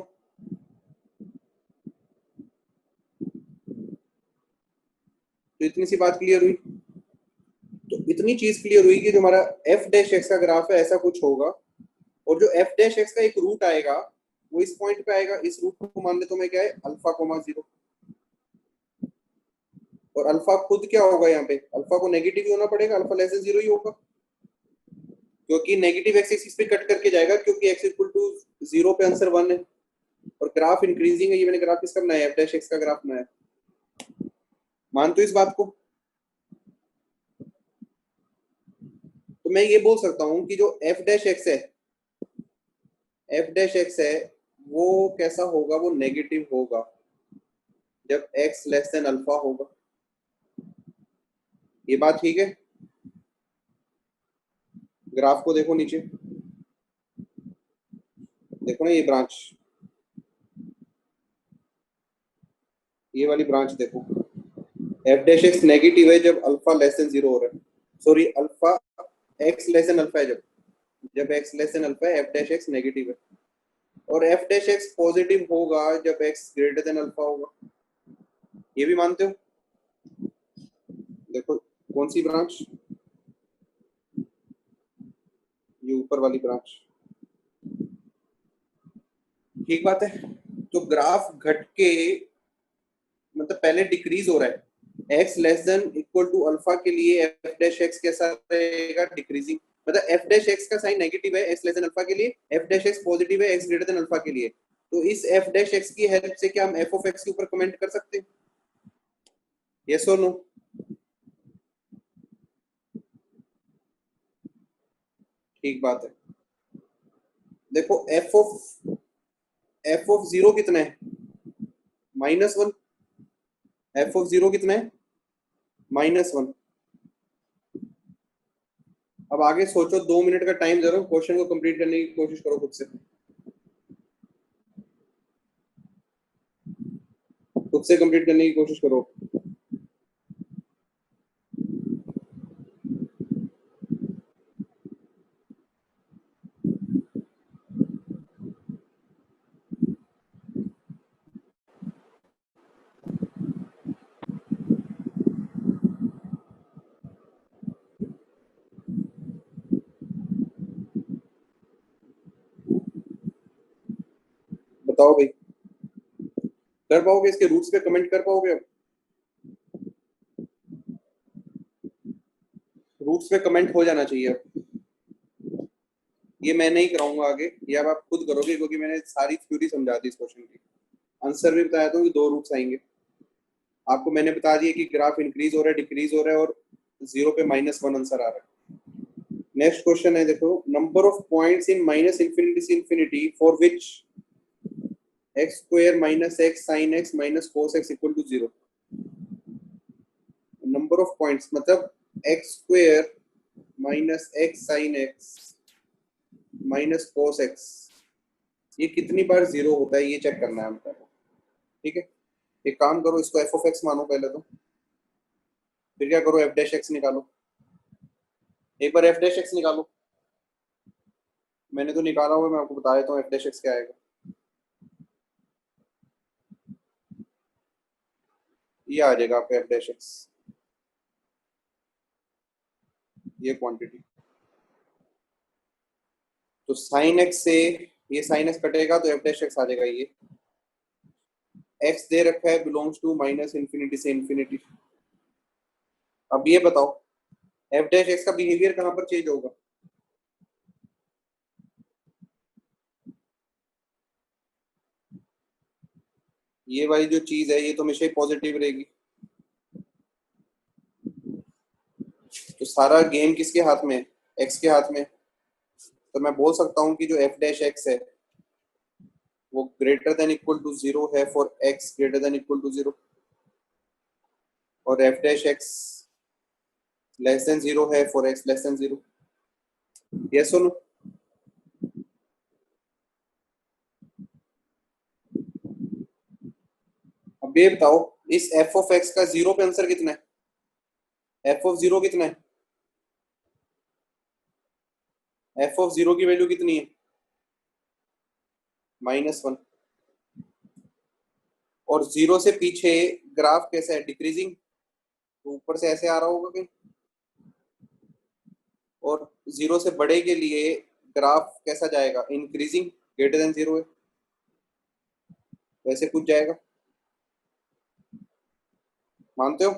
तो इतनी सी बात क्लियर हुई। तो इतनी चीज क्लियर हुई कि जो हमारा एफ डैश एक्स का ग्राफ है ऐसा कुछ होगा, और जो एफ डैश एक्स का एक रूट आएगा वो इस पॉइंट पे आएगा, इस रूट को मान लेता हूं मैं क्या है, अल्फा कोमा जीरो। और अल्फा खुद क्या होगा, यहाँ पे अल्फा को नेगेटिव ही होना पड़ेगा, अल्फा लेस देन जीरो ही होगा, क्योंकि नेगेटिव एक्स एक्सिस पे कट करके जाएगा, क्योंकि एक्स इक्वल टू 0 पे आंसर 1 है, और ग्राफ इंक्रीजिंग है। ये मैंने ग्राफ किसका बनाया, एफ डैश एक्स का ग्राफ बनाया। मानते हो इस बात को। तो मैं ये बोल सकता हूँ कि जो एफ डैश एक्स है, एफ डैश एक्स है वो कैसा होगा, वो नेगेटिव होगा जब एक्स लेस देन अल्फा होगा। ये बात ठीक है। ग्राफ को देखो नीचे, देखो ना ये ब्रांच, ये वाली ब्रांच देखो, एफ डैश एक्स नेगेटिव है जब अल्फा लेस देन जीरो हो रहा है, sorry alpha x less than alpha है, जब जब एक्स लेस देन अल्फा है एफ डैश एक्स नेगेटिव है, और एफ डैश एक्स पॉजिटिव होगा जब एक्स ग्रेटर देन अल्फा होगा। ये भी मानते हो। देखो कौन सी ब्रांच, ये ऊपर वाली ब्रांच। ठीक बात है। तो ग्राफ घट के मतलब पहले डिक्रीज हो रहा है, X less than equal to alpha के लिए एफ डैश एक्स कैसा रहेगा, डिक्रीजिंग। मतलब एफ डैश एक्स का साइन नेगेटिव है एक्स लेस देन अल्फा के लिए, एफ डैश एक्स पॉजिटिव है एक्स ग्रेटर देन अल्फा के लिए। तो इस एफ डैश एक्स की हेल्प से क्या हम एफ ऑफ एक्स के ऊपर कमेंट कर सकते हैं, यस और नो। ठीक बात है। देखो एफ ऑफ जीरो कितना है, -1। एफ ऑफ जीरो कितना है, -1। अब आगे सोचो, 2 मिनट का टाइम दे रहा हूँ, क्वेश्चन को कंप्लीट करने की कोशिश करो खुद से कंप्लीट करने की कोशिश करो। बताओ भाई, कर पाओगे, इसके रूट्स पे कमेंट कर पाओगे, अब रूट्स पे कमेंट हो जाना चाहिए अब। ये मैं नहीं कराऊंगा आगे, ये अब आप खुद करोगे, क्योंकि मैंने सारी थ्योरी समझा दी इस क्वेश्चन की, आंसर भी बताया था कि 2 रूट्स आएंगे। आपको मैंने बता दिया कि ग्राफ इंक्रीज हो रहा है, डिक्रीज हो रहा है, और 0 पे -1 आंसर आ रहा है। नेक्स्ट क्वेश्चन है, देखो number of points in minus infinity से infinity for which x square minus x sine x minus cos x equal to 0। Number of points मतलब x square minus x sine x minus cos x, ये कितनी बार 0 होता है, ये चेक करना है हमको। ठीक है, एक काम करो, इसको एफ ऑफ एक्स मानो पहले तो। फिर क्या करो, एफ डैश एक्स निकालो, एक बार एफ डैश एक्स निकालो। मैंने तो निकाला हुआ, मैं आपको बता देता हूँ एफ डैश एक्स क्या आएगा। ये आ जाएगा आपका एफ डैश एक्स, ये क्वांटिटी। तो साइन एक्स से ये साइन एक्स कटेगा तो एफ डैश एक्स आ जाएगा। ये एक्स दे रखा है बिलोंग्स टू माइनस इंफिनिटी से इंफिनिटी। अब ये बताओ एफ डैश एक्स का बिहेवियर कहाँ पर चेंज होगा? ये वाली जो चीज है ये तो हमेशा ही पॉजिटिव रहेगी। तो सारा गेम किसके हाथ में है? एक्स के हाथ में। तो मैं बोल सकता हूँ कि जो एफ डैश एक्स है वो greater than equal to zero है for x greater than equal to zero, और f dash x less than zero है for x less than zero. Yes और नो? अब ये बताओ इस एफ ऑफ एक्स का जीरो पे आंसर कितना है? एफ ऑफ जीरो कितना है? एफ ऑफ जीरो की वैल्यू कितनी है? -1। और जीरो से पीछे ग्राफ कैसा है? डिक्रीजिंग। तो ऊपर से ऐसे आ रहा होगा कहीं। और जीरो से बड़े के लिए ग्राफ कैसा जाएगा? इंक्रीजिंग। ग्रेटर देन जीरो है, वैसे कुछ जाएगा। मानते हो?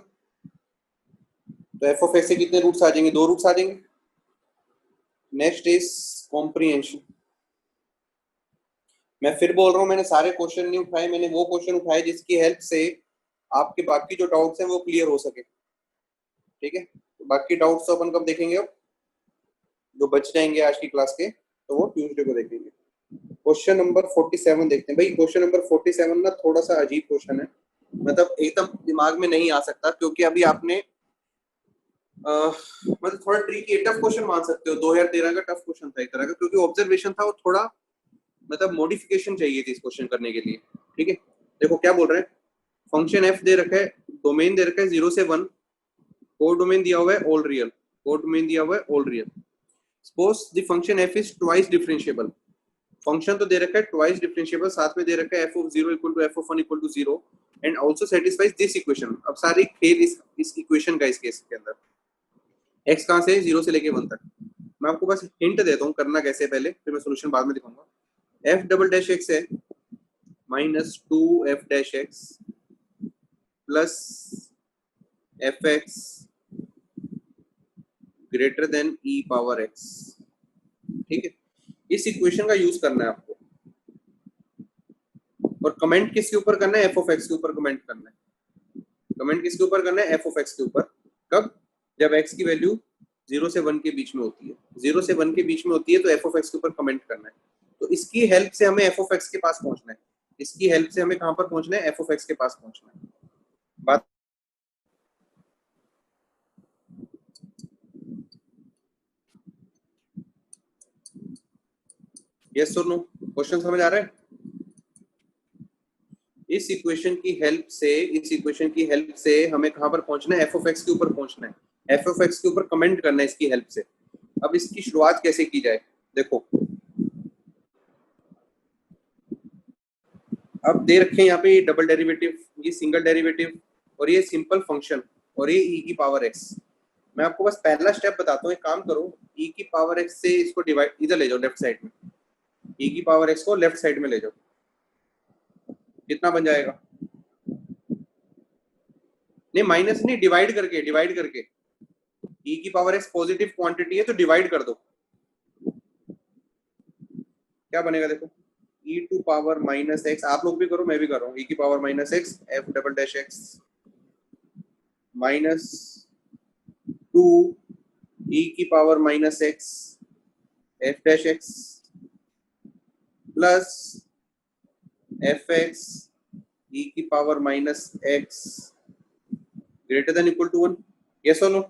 तो एफ ऑफ एक्स से कितने रूट्स आ जाएंगे? 2 रूट्स आ जाएंगे। Next is comprehension. मैं फिर बोल रहा हूँ, मैंने सारे क्वेश्चन नहीं उठाए, मैंने वो क्वेश्चन उठाए जिसकी हेल्प से आपके बाकी जो डाउट्स हैं वो क्लियर हो सके। ठीक है, तो बाकी डाउट्स तो अपन कब देखेंगे? अब जो बच जाएंगे आज की क्लास के तो वो ट्यूसडे को देखेंगे। क्वेश्चन नंबर 47 देखते हैं। भाई क्वेश्चन नंबर 47 ना थोड़ा सा अजीब क्वेश्चन है, मतलब एकदम दिमाग में नहीं आ सकता, क्योंकि अभी आपने मतलब थोड़ा ट्रिकी टफ क्वेश्चन मान सकते हो। 2013 का टफ क्वेश्चन था एक तरह का, क्योंकि ऑब्जर्वेशन था वो थोड़ा, मतलब मॉडिफिकेशन चाहिए थी इस क्वेश्चन करने के लिए। ठीक है, देखो क्या बोल रहे हैं। फंक्शन एफ दे रखा है, डोमेन दे रखा है 0 से 1, कोड डोमेन दिया हुआ है ऑल रियल, कोड डोमेन दिया हुआ है all real. Suppose the function F is twice differentiable. Function तो दे रखा है ट्वाइस डिफरेंशिएबल, साथ में दे रखा है F of 0 equal to F of 1 equal to 0 and also satisfies this equation. अब सारी खेल इस इक्वेशन का इस केस के अंदर। एक्स कहां से? 0 से लेके 1 तक। मैं आपको बस हिंट देता हूँ करना कैसे पहले, फिर मैं सोल्यूशन बाद में दिखाऊंगा। एफ डबल डैश एक्स है -2 f dash x plus f x greater than e power x. ठीक है, इस इक्वेशन का यूज करना है आपको, और कमेंट किसके ऊपर करना है? एफ ऑफ एक्स के ऊपर कमेंट करना है। कमेंट किसके ऊपर करना है? एफ ऑफ एक्स के ऊपर। कब? जब एक्स की वैल्यू 0 से 1 के बीच में होती है। 0 से 1 के बीच में होती है तो एफ ऑफ एक्स के ऊपर कमेंट करना है। तो इसकी हेल्प से हमें एफ ऑफ एक्स के पास पहुंचना है। इसकी हेल्प से हमें कहां पर पहुंचना है? एफ ऑफ एक्स के पास पहुंचना है। बात यस और नो? क्वेश्चन समझ आ रहा है? इस इक्वेशन की हेल्प से, इस इक्वेशन की हेल्प से हमें कहां पर पहुंचना है? एफ ऑफ एक्स के ऊपर पहुंचना है। एफ ऑफ एक्स के ऊपर कमेंट करना है इसकी हेल्प से। अब इसकी शुरुआत कैसे की जाए? देखो, अब दे रखे हैं यहाँ पे डबल डेरिवेटिव, ये सिंगल डेरिवेटिव, और ये सिंपल फंक्शन, और ये ई की पावर एक्स। मैं आपको बस पहला स्टेप बताता हूँ, एक काम करो, ई की पावर एक्स से इसको डिवाइड इधर ले जाओ लेफ्ट साइड में। ई की पावर एक्स को लेफ्ट साइड में ले जाओ, कितना बन जाएगा? नहीं माइनस नहीं, डिवाइड करके, डिवाइड करके। ई की पावर एक्स पॉजिटिव क्वांटिटी है तो डिवाइड कर दो। क्या बनेगा देखो, ई टू पावर माइनस एक्स। आप लोग भी करो, मैं भी कर रहा हूँ। ई की power minus x f double dash x minus 2 e की power minus x f dash x plus f x ई की power minus x greater than equal to 1। Yes और नो?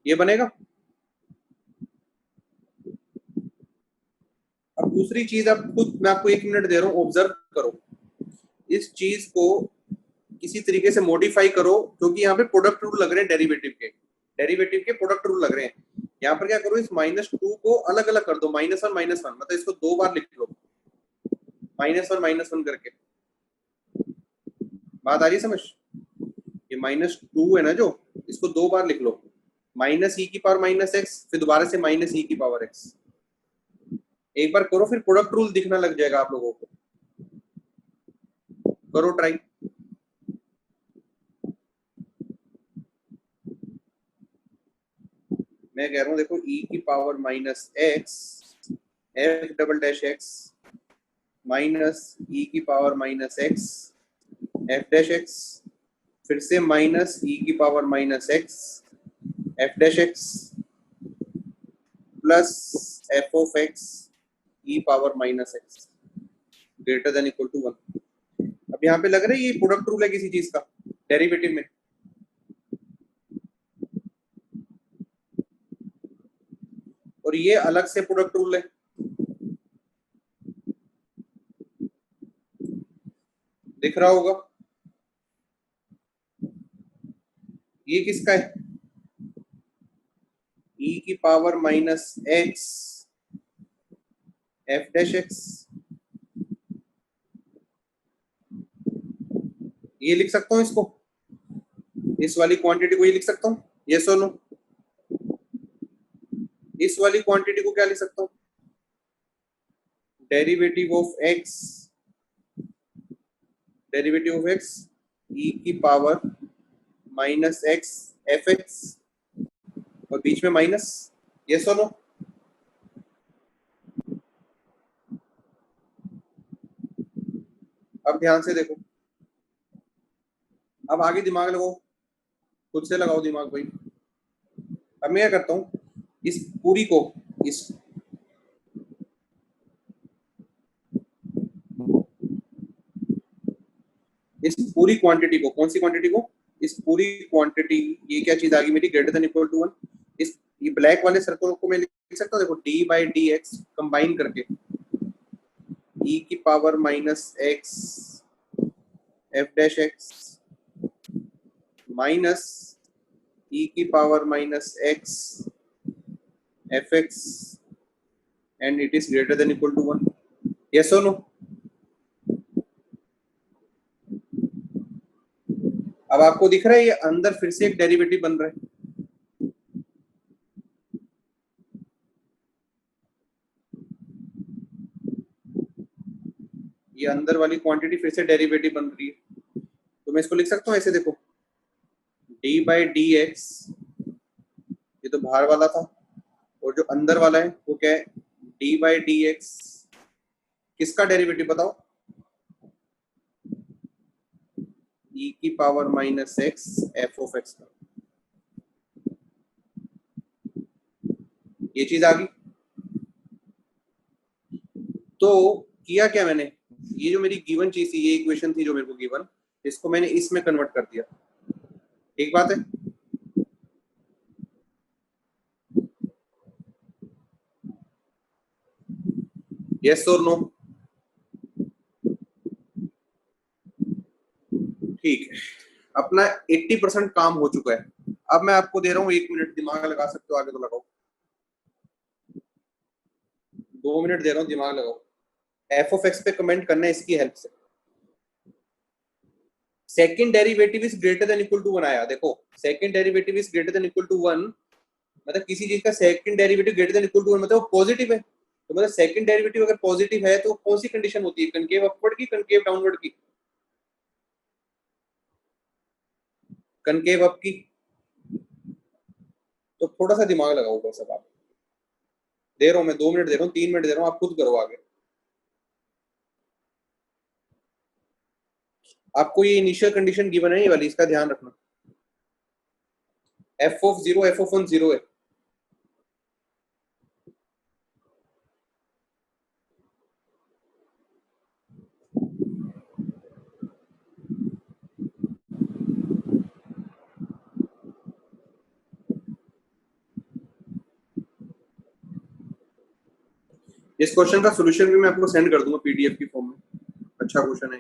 ये बनेगा। अब दूसरी चीज आप खुद, मैं आपको 1 मिनट दे रहा हूँ, ऑब्जर्व करो इस चीज को। किसी तरीके से मॉडिफाई करो, क्योंकि यहाँ पे प्रोडक्ट रूल लग रहे हैं डेरिवेटिव के प्रोडक्ट रूल लग रहे हैं। यहाँ पर क्या करो, इस -2 को अलग अलग कर दो, -1 मतलब इसको 2 बार लिख लो, -1 करके। बात आ रही है समझ? ये -2 है ना जो, इसको 2 बार लिख लो, -e⁻⁻x, फिर दोबारा से -e⁻x। एक बार करो, फिर प्रोडक्ट रूल दिखना लग जाएगा आप लोगों को। करो ट्राई। मैं कह रहा हूं देखो, e⁻⁻x f′x -e⁻⁻x f'(x), फिर से -e⁻⁻x f'(x plus f(x) e⁻⁻x greater than equal to 1। अब यहाँ पे लग रहा है ये प्रोडक्ट रूल है किसी चीज का डेरिवेटिव में, और ये अलग से प्रोडक्ट रूल है। दिख रहा होगा? ये किसका है? e⁻⁻x f'(x), ये लिख सकता हूँ इसको, इस वाली क्वांटिटी को ये लिख सकता हूँ, यस और नो? इस वाली क्वांटिटी को क्या लिख सकता हूँ? Derivative of x e⁻⁻x f(x) और बीच में माइनस, यस और नो? अब ध्यान से देखो, अब आगे दिमाग लगाओ, खुद से लगाओ दिमाग भाई। अब मैं क्या करता हूँ, इस पूरी को, इस पूरी क्वांटिटी को, कौन सी क्वांटिटी को? इस पूरी क्वांटिटी, ये क्या चीज आ गई मेरी, ग्रेटर देन इक्वल टू 1। इस ये ब्लैक वाले सर्कल को मैं लिख सकता हूँ, देखो d/dx कंबाइन करके e⁻⁻x f'(x minus e⁻⁻x f(x) and it is greater than equal to 1, yes और नो? अब आपको दिख रहा है ये अंदर फिर से एक डेरिवेटिव बन रहा है, ये अंदर वाली क्वांटिटी फिर से डेरिवेटिव बन रही है। तो मैं इसको लिख सकता हूँ ऐसे, देखो d/dx, ये तो बाहर वाला था, और जो अंदर वाला है वो क्या है, d/dx किसका डेरिवेटिव बताओ? e⁻⁻x f(x) का। ये चीज आ गई। तो किया क्या मैंने, ये जो मेरी गिवन चीज थी, ये इक्वेशन थी जो मेरे को गिवन, इसको मैंने इसमें कन्वर्ट कर दिया। ठीक बात है? यस और नो? ठीक है, अपना 80% काम हो चुका है। अब मैं आपको दे रहा हूँ 1 मिनट, दिमाग लगा सकते हो, आगे तो लगाओ। 2 मिनट दे रहा हूँ, दिमाग लगाओ। f(x) पे कमेंट करना है इसकी हेल्प से। Second derivative is greater than equal to 1 आया, देखो second derivative is greater than equal to 1, मतलब किसी चीज का second derivative greater than equal to 1 मतलब पॉजिटिव है। तो मतलब सेकंड डेरिवेटिव अगर पॉजिटिव है तो कौन सी कंडीशन होती है, कनकेव अपवर्ड की कनकेव डाउनवर्ड की? कनकेव अप की। तो थोड़ा सा दिमाग लगाओ बस। अब आप दे रहा हूं मैं 2 मिनट दे रहा हूँ, 3 मिनट दे रहा हूँ, आप खुद करो आगे। आपको ये इनिशियल कंडीशन गिवन है ये वाली, इसका ध्यान रखना। f(0) f(1) 0 है। इस क्वेश्चन का सॉल्यूशन भी मैं आपको सेंड कर दूंगा पीडीएफ की फॉर्म में, अच्छा क्वेश्चन है।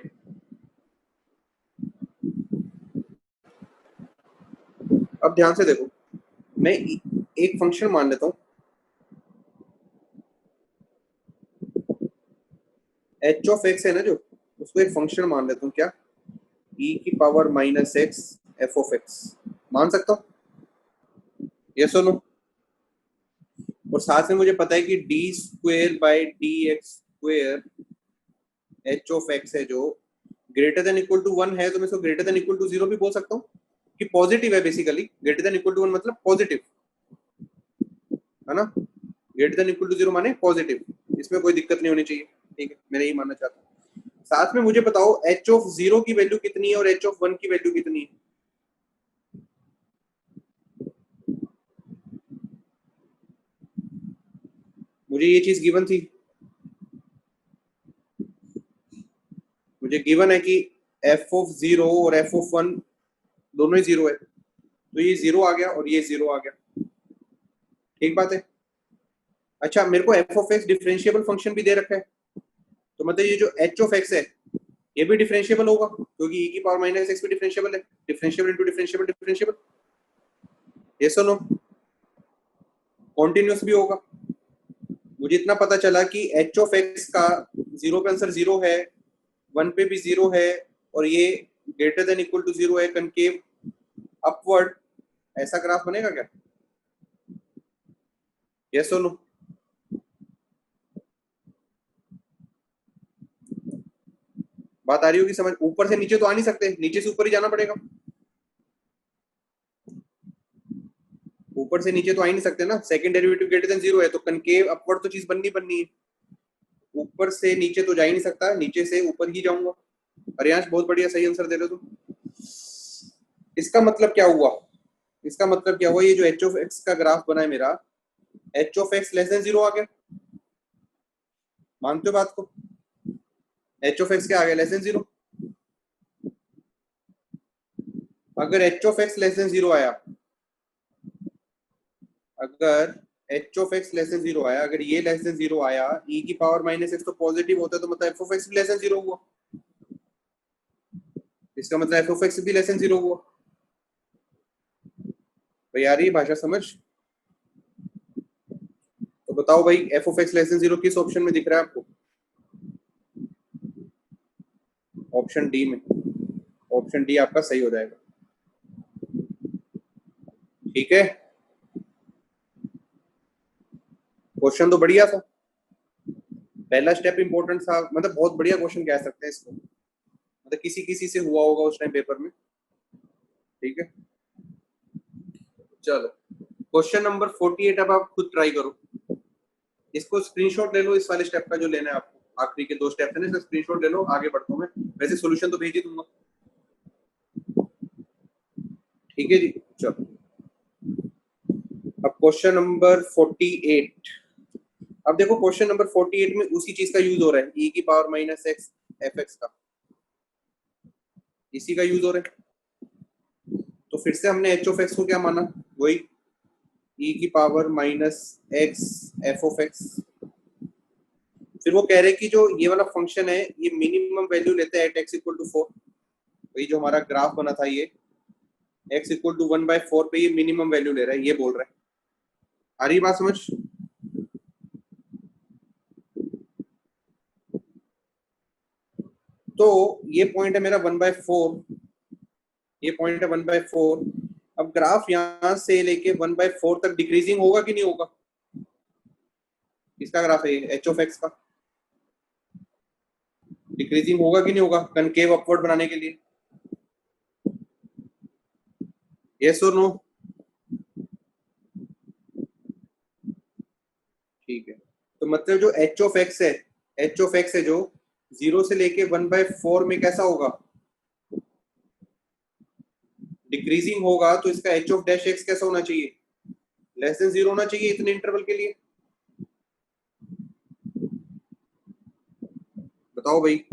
अब ध्यान से देखो, मैं एक फंक्शन मान लेता हूँ एच ऑफ एक्स है ना, जो उसको एक फंक्शन मान लेता हूँ, क्या, ई की power minus x F of x मान सकता हूँ, यस और नो। और साथ में मुझे पता है कि D square by D x square H of x है, जो ग्रेटर देन इक्वल टू 1 है, तो मैं इसको ग्रेटर देन इक्वल टू 0 भी बोल सकता हूँ कि पॉजिटिव है। Basically greater than equal to 1 मतलब पॉजिटिव है ना, ग्रेटर देन इक्वल टू 0 माने पॉजिटिव, इसमें कोई दिक्कत नहीं होनी चाहिए। ठीक है, मैं यही मानना चाहता हूँ। साथ में मुझे बताओ एच ऑफ 0 की वैल्यू कितनी है और एच ऑफ 1 की वैल्यू कितनी है। मुझे ये चीज गिवन थी, मुझे गिवन है कि एफ ऑफ 0 और एफ ऑफ 1 दोनों ही 0 है, तो ये 0 आ गया और ये 0 आ गया। ठीक बात है। अच्छा, मेरे को F of x differentiable function भी दे रखा है, तो मतलब ये जो एच ऑफ एक्स है ये भी डिफरेंशिएबल होगा, क्योंकि ई की पावर माइनस एक्स भी डिफरेंशिएबल है, differentiable into differentiable differentiable, yes और नो। कॉन्टिन्यूस भी होगा। मुझे इतना पता चला कि एच ऑफ एक्स का 0 पे आंसर 0 है, 1 पे भी 0 है, और ये ग्रेटर देन इक्वल टू 0 है, कनकेव अपवर्ड, ऐसा ग्राफ बनेगा क्या, यस और नो। बात आ रही होगी समझ, ऊपर से नीचे तो आ नहीं सकते, नीचे से ऊपर ही जाना पड़ेगा, ऊपर से नीचे तो आ ही नहीं सकते ना, सेकंड डेरिवेटिव ग्रेटर देन 0 है, तो कनकेव अपवर्ड तो चीज बननी है, ऊपर से नीचे तो जा ही नहीं सकता, नीचे से ऊपर ही जाऊंगा। अरियांश बहुत बढ़िया, सही आंसर दे रहे हो तुम। इसका मतलब क्या हुआ, इसका मतलब क्या हुआ, ये जो एच ऑफ एक्स का ग्राफ बना है मेरा, H of x less then 0 आ गया, मानते हो बात को, एच ऑफ एक्स क्या आ गया, लेस देन 0। अगर H of x less then 0 आया, अगर H of x less then 0 आया, अगर ये लेस देन 0 आया, ई की पावर माइनस एक्स तो पॉजिटिव होता है, तो मतलब एफ ऑफ एक्स भी लेस देन 0 हुआ, इसका मतलब एफ ऑफ एक्स भी लेस देन 0 हुआ। भाई यार ये भाषा समझ, तो बताओ भाई F of x less then 0 किस ऑप्शन में दिख रहा है आपको, ऑप्शन डी में, ऑप्शन डी आपका सही हो जाएगा। ठीक है, क्वेश्चन तो बढ़िया था, पहला स्टेप इंपॉर्टेंट था, मतलब बहुत बढ़िया क्वेश्चन कह सकते हैं इसको, मतलब किसी किसी से हुआ होगा उस टाइम पेपर में। ठीक है, चलो क्वेश्चन नंबर 48, अब आप खुद ट्राई करो, इसको स्क्रीनशॉट ले लो, इस वाले स्टेप का जो लेना है आपको, आखिरी के 2 स्टेप है ना, इसका स्क्रीनशॉट ले लो, आगे बढ़ता हूँ मैं, वैसे सोल्यूशन तो भेज ही दूंगा। ठीक है जी, चलो अब क्वेश्चन नंबर 48। अब देखो क्वेश्चन नंबर 48 में उसी चीज का यूज हो रहा है, ई की power minus x f x का, इसी का यूज हो रहा है। तो फिर से हमने एच ऑफ एक्स को क्या माना, वही ई की power minus x F of x. फिर वो कह रहे हैं कि जो ये वाला फंक्शन है ये मिनिमम वैल्यू लेता है एट एक्स इक्वल टू 4, वही जो हमारा ग्राफ बना था, ये एक्स इक्वल टू 1/4 पे ये मिनिमम वैल्यू ले रहा है, ये बोल रहा है। आ रही बात समझ, तो ये पॉइंट है मेरा 1/4, ये पॉइंट है 1/4। अब ग्राफ यहां से लेके 1/4 तक डिक्रीजिंग होगा कि नहीं होगा, इसका ग्राफ है एच ऑफ एक्स का, डिक्रीजिंग होगा कि नहीं होगा कनकेव अपवर्ड बनाने के लिए, यस और नो। ठीक है, तो मतलब जो एच ऑफ एक्स है, एच ऑफ एक्स है जो 0 से लेके 1/4 में कैसा होगा, डिक्रीजिंग होगा, तो इसका एच ऑफ डैश एक्स कैसा होना चाहिए, लेस देन 0 होना चाहिए इतने इंटरवल के लिए, बताओ भाई।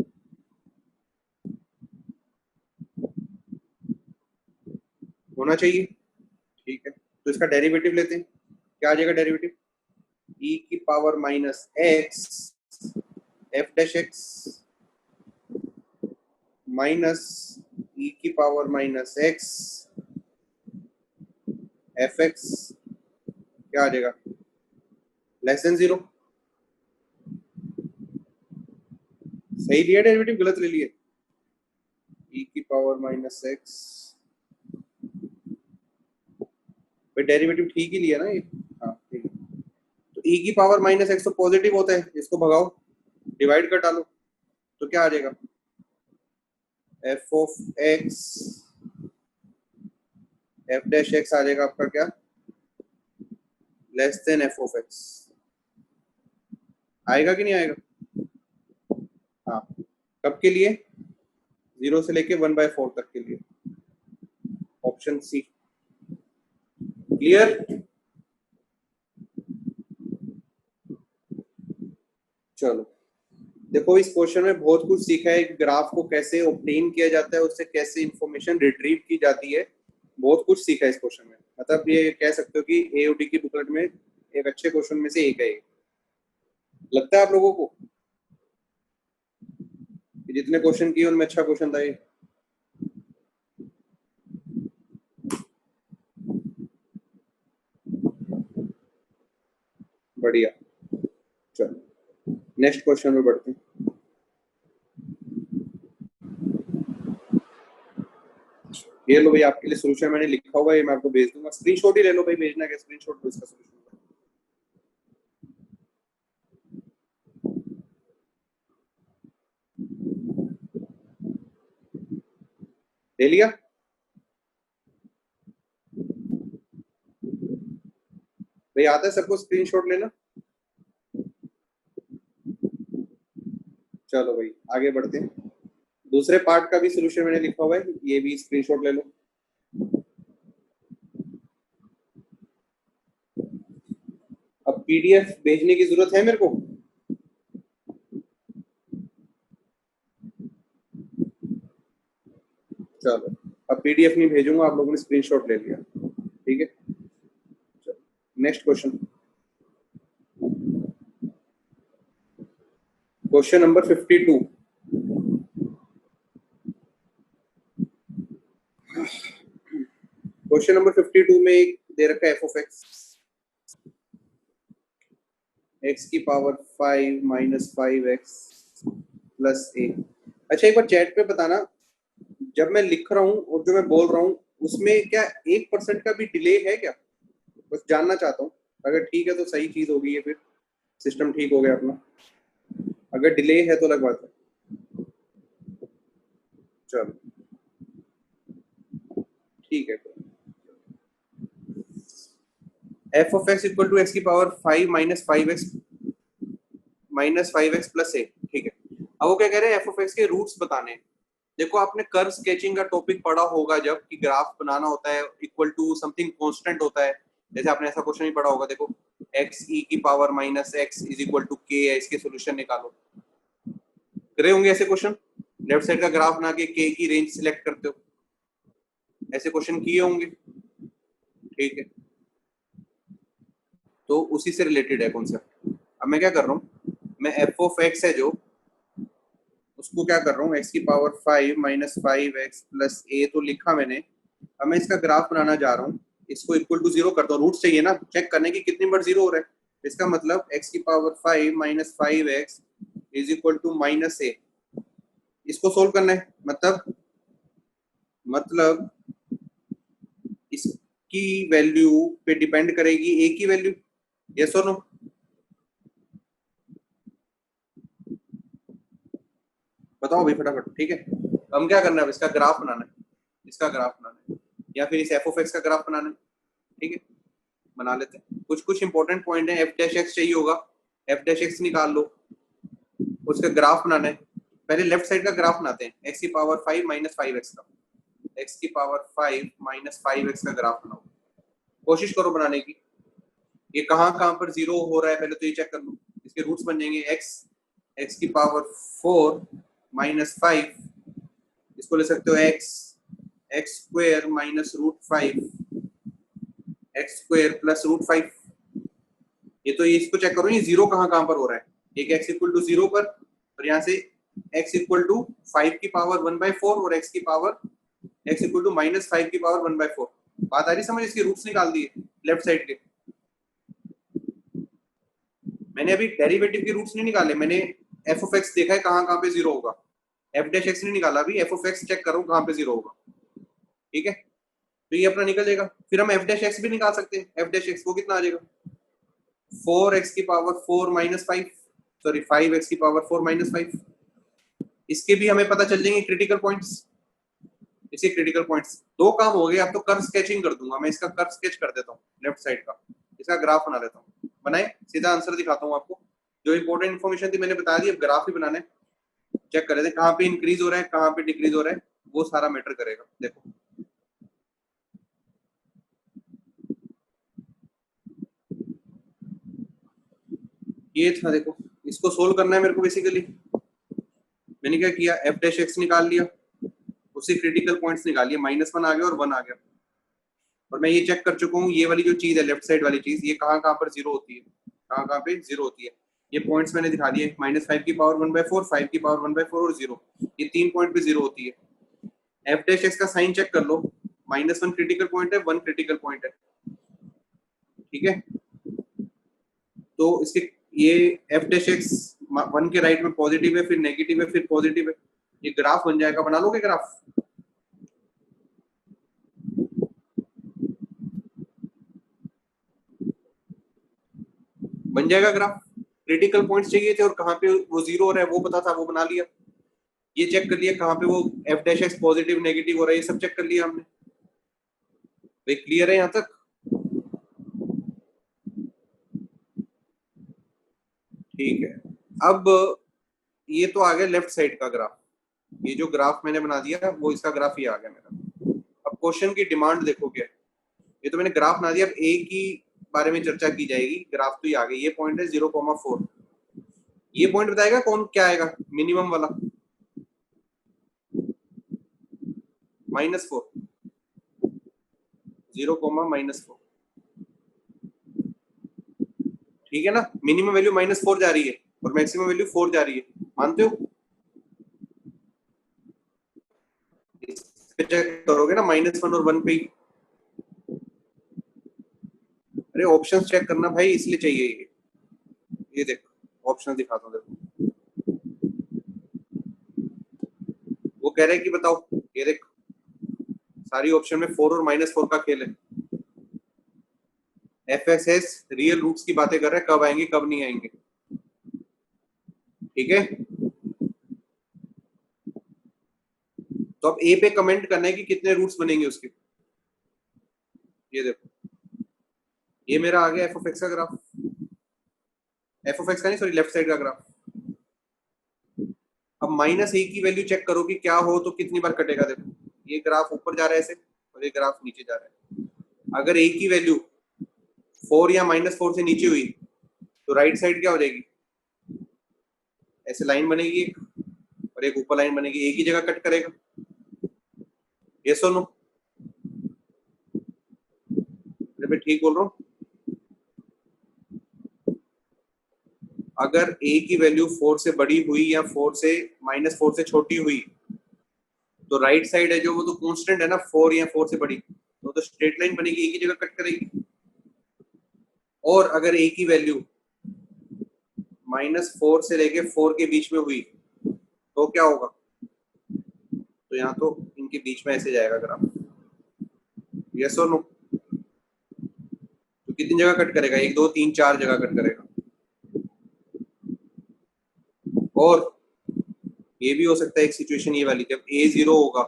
होना चाहिए। ठीक है, तो इसका डेरिवेटिव लेते हैं, क्या आ जाएगा डेरिवेटिव, ई की power minus x f dash x minus e की power minus x f x क्या आ जाएगा, लेस देन 0। सही लिया डेरिवेटिव, गलत ले लिए? e की पावर माइनस एक्स, भाई डेरिवेटिव ठीक ही लिया ना ये? हाँ ठीक है। तो e की पावर माइनस एक्स तो पॉजिटिव होता है, इसको भगाओ, डिवाइड कर डालो, तो क्या आ जाएगा, f of x, f dash x आ जाएगा आपका क्या, less than f of x. आएगा कि नहीं आएगा? हाँ, कब के लिए, 0 से लेके 1/4 तक के लिए, ऑप्शन सी। क्लियर? चलो देखो, इस क्वेश्चन में बहुत कुछ सीखा है, ग्राफ को कैसे ऑब्टेन किया जाता है, उससे कैसे इंफॉर्मेशन रिट्रीव की जाती है, बहुत कुछ सीखा है इस क्वेश्चन में। मतलब ये कह सकते हो कि एओडी की बुकलेट में एक अच्छे क्वेश्चन में से एक है। लगता है आप लोगों को कि जितने क्वेश्चन किए उनमें अच्छा क्वेश्चन था ये? बढ़िया। चलो नेक्स्ट क्वेश्चन में बढ़ते हैं। ये लो भाई, आपके लिए सोल्यूशन मैंने लिखा हुआ है, मैं आपको भेज दूंगा, स्क्रीनशॉट ही ले लो भाई, भेजना क्या, स्क्रीनशॉट लो इसका सोल्यूशन। ले लिया? भाई आता है सबको स्क्रीनशॉट लेना? चलो भाई आगे बढ़ते हैं। दूसरे पार्ट का भी सोल्यूशन मैंने लिखा हुआ है, ये भी स्क्रीनशॉट ले लो। अब पीडीएफ भेजने की जरूरत है मेरे को? चलो अब पीडीएफ नहीं भेजूंगा, आप लोगों ने स्क्रीनशॉट ले लिया, ठीक है। Next question, question number 52। Question number 52 में एक दे रखा है एफ ऑफ एक्स, एक्स की पावर 5 माइनस 5x प्लस ए। अच्छा एक बार चैट पे बताना, जब मैं लिख रहा हूँ और जो मैं बोल रहा हूँ उसमें क्या 1% का भी डिले है क्या? बस जानना चाहता हूँ, अगर ठीक है तो सही चीज होगी, ये फिर सिस्टम ठीक हो गया अपना, अगर डिले है तो अलग बात है। चलो ठीक है, F of X equal to X की power 5 minus 5x plus A, ठीक है। अब वो क्या कह रहे हैं, एफ ऑफ एक्स के रूट्स बताने हैं। देखो आपने कर्व स्केचिंग का टॉपिक पढ़ा होगा, जब कि ग्राफ बनाना होता है इक्वल टू समथिंग कांस्टेंट होता है, जैसे आपने ऐसा क्वेश्चन ही पढ़ा होगा, देखो एक्स ई की power minus X is equal to K है, इसके सोल्यूशन निकालो, करे होंगे ऐसे क्वेश्चन। लेफ्ट साइड का ग्राफ बना के के की रेंज सिलेक्ट करते हो, ऐसे क्वेश्चन किए होंगे, ठीक है। तो उसी से रिलेटेड है कॉन्सेप्ट। अब मैं क्या कर रहा हूँ, मैं एफ ऑफ एक्स है जो, उसको क्या कर रहा हूँ, एक्स की पावर 5 माइनस 5x प्लस ए तो लिखा मैंने। अब मैं इसका ग्राफ बनाना जा रहा हूँ, इसको इक्वल टू 0 करता हूँ, रूट चाहिए ना चेक करने की कितनी बार 0 हो रहा है। इसका मतलब x की power 5 minus 5x is equal to minus A, इसको सोल्व करना है। मतलब इसकी वैल्यू पे डिपेंड करेगी ए की वैल्यू, यस और नो? बताओ भाई फटाफट, ठीक है। हम क्या करना है, इसका ग्राफ बनाना है, इसका ग्राफ बनाना है, या फिर इस एफ ऑफ एक्स का ग्राफ बनाना है, ठीक है। बना लेते हैं, कुछ कुछ इंपॉर्टेंट पॉइंट है, एफ डैश एक्स चाहिए होगा, एफ डैश एक्स निकाल लो, उसका ग्राफ बनाना है। पहले लेफ्ट साइड का ग्राफ बनाते हैं, एक्स की पावर 5 माइनस 5x का, एक्स की पावर 5 माइनस 5x का ग्राफ बनाओ, कोशिश करो बनाने की। ये कहाँ कहाँ पर 0 हो रहा है पहले तो ये चेक कर लो। इसके रूट्स बन जाएंगे एक्स, एक्स की पावर 4 माइनस 5, इसको ले सकते हो X, X square minus root 5, X square plus root 5। ये तो ये इसको चेक करो, ये 0 कहाँ कहाँ पर हो रहा है, एक x इक्वल टू 0 पर, और यहाँ से x इक्वल टू 5 की पावर 1/4 और x की power x equal to minus 5 की पावर 1/4। बात आ रही समझ, इसके रूट्स निकाल दिए लेफ्ट साइड के। मैंने अभी डेरिवेटिव के रूट्स नहीं निकाले, मैंने एफ ऑफ एक्स देखा है कहाँ कहाँ पे जीरो होगा, एफ डैश एक्स नहीं निकाला, अभी एफ ऑफ एक्स चेक करो कहाँ पे जीरो होगा। ठीक है, तो ये अपना निकल जाएगा। फिर हम एफ डैश एक्स भी निकाल सकते हैं, एफ डैश एक्स वो कितना आ जाएगा, 4x की पावर 4 माइनस 5, सॉरी 5x की पावर 4 माइनस 5। इसके भी हमें पता चल जाएंगे क्रिटिकल पॉइंट्स। इसके क्रिटिकल पॉइंट्स दो काम हो गए। अब तो कर्व स्केचिंग कर दूंगा मैं, इसका कर्व स्केच कर देता हूँ लेफ्ट साइड का, इसका ग्राफ बना लेता हूँ। बनाए, सीधा आंसर दिखाता हूँ आपको। जो इंपॉर्टेंट इन्फॉर्मेशन थी मैंने बता दी, अब ग्राफ ही बनाना है। चेक कर लेते हैं कहाँ पे इंक्रीज हो रहा है कहाँ पे डिक्रीज हो रहा है, वो सारा मैटर करेगा। देखो ये था, देखो इसको सोल्व करना है मेरे को बेसिकली। मैंने क्या किया, एफ डैश एक्स निकाल लिया, उससे क्रिटिकल पॉइंट्स निकालिए, -1 आ गया और 1 आ गया। और मैं ये चेक कर चुका हूँ, ये वाली जो चीज है लेफ्ट साइड वाली चीज, ये कहाँ कहाँ पर जीरो होती है, कहाँ कहाँ पे जीरो होती है। ये पॉइंट्स मैंने दिखा दिए, -5 की पावर 1/4, 5 की पावर 1/4 और 0, ये 3 पॉइंट पे जीरो होती है। एफ डैश एक्स का साइन चेक कर लो, -1 क्रिटिकल पॉइंट है, 1 क्रिटिकल पॉइंट है। ठीक है, तो इसके ये एफ डैश एक्स 1 के राइट में पॉजिटिव है, फिर नेगेटिव है, फिर पॉजिटिव है। ये ग्राफ बन जाएगा, बना लोगे ग्राफ? बन जाएगा ग्राफ। क्रिटिकल पॉइंट्स चाहिए थे और कहाँ पे वो जीरो हो रहा है वो पता था, वो बना लिया। ये चेक कर लिया कहाँ पे वो F dash X positive negative हो रहा है, ये सब चेक कर लिया हमने। भाई क्लियर है यहाँ तक? ठीक है, अब ये तो आ गया लेफ्ट साइड का ग्राफ। ये जो ग्राफ मैंने बना दिया वो इसका ग्राफ ही आ गया मेरा। अब क्वेश्चन की डिमांड देखो क्या, ये तो मैंने ग्राफ बना दिया, अब ए की बारे में चर्चा की जाएगी। ग्राफ तो ये आ गई, ये पॉइंट है 0,4। ये पॉइंट बताएगा कौन क्या आएगा मिनिमम वाला, -4, 0,-4। ठीक है ना, मिनिमम वैल्यू -4 जा रही है और मैक्सिमम वैल्यू 4 जा रही है, मानते हो? चेक करोगे ना -1 और 1 पे ही। अरे ऑप्शन चेक करना भाई, इसलिए चाहिए ये देखो ऑप्शन दिखाता हूँ, देखो वो कह रहे हैं कि बताओ, ये देख सारी ऑप्शन में 4 और -4 का खेल है। F S S real roots की बातें कर रहे हैं, कब आएंगे कब नहीं आएंगे। ठीक है, तो अब ए पे कमेंट करना है कि कितने रूट्स बनेंगे उसके। ये देखो, ये मेरा आ गया एफ ऑफ एक्स का ग्राफ, एफ ऑफ एक्स का नहीं सॉरी लेफ्ट साइड का ग्राफ। अब -a की वैल्यू चेक करो कि क्या हो तो कितनी बार कटेगा। देखो ये ग्राफ ऊपर जा रहा है ऐसे और ये ग्राफ नीचे जा रहा है। अगर a की वैल्यू 4 या -4 से नीचे हुई तो राइट साइड क्या हो जाएगी, ऐसे लाइन बनेगी एक और एक ऊपर लाइन बनेगी, एक ही जगह कट करेगा। यस और नो? मैं ठीक बोल रहा हूँ? अगर a की वैल्यू 4 से बड़ी हुई या 4 से -4 से छोटी हुई तो राइट साइड है जो वो तो कांस्टेंट है ना, 4 या 4 से बड़ी, तो स्ट्रेट लाइन बनेगी, एक ही जगह कट करेगी। और अगर a की वैल्यू -4 से लेके 4 के बीच में हुई तो क्या होगा, तो यहाँ तो इनके बीच में ऐसे जाएगा ग्राफ। यस और नो? तो कितनी जगह कट करेगा, 1 2 3 4 जगह कट करेगा। और ये भी हो सकता है एक सिचुएशन ये वाली, जब a 0 होगा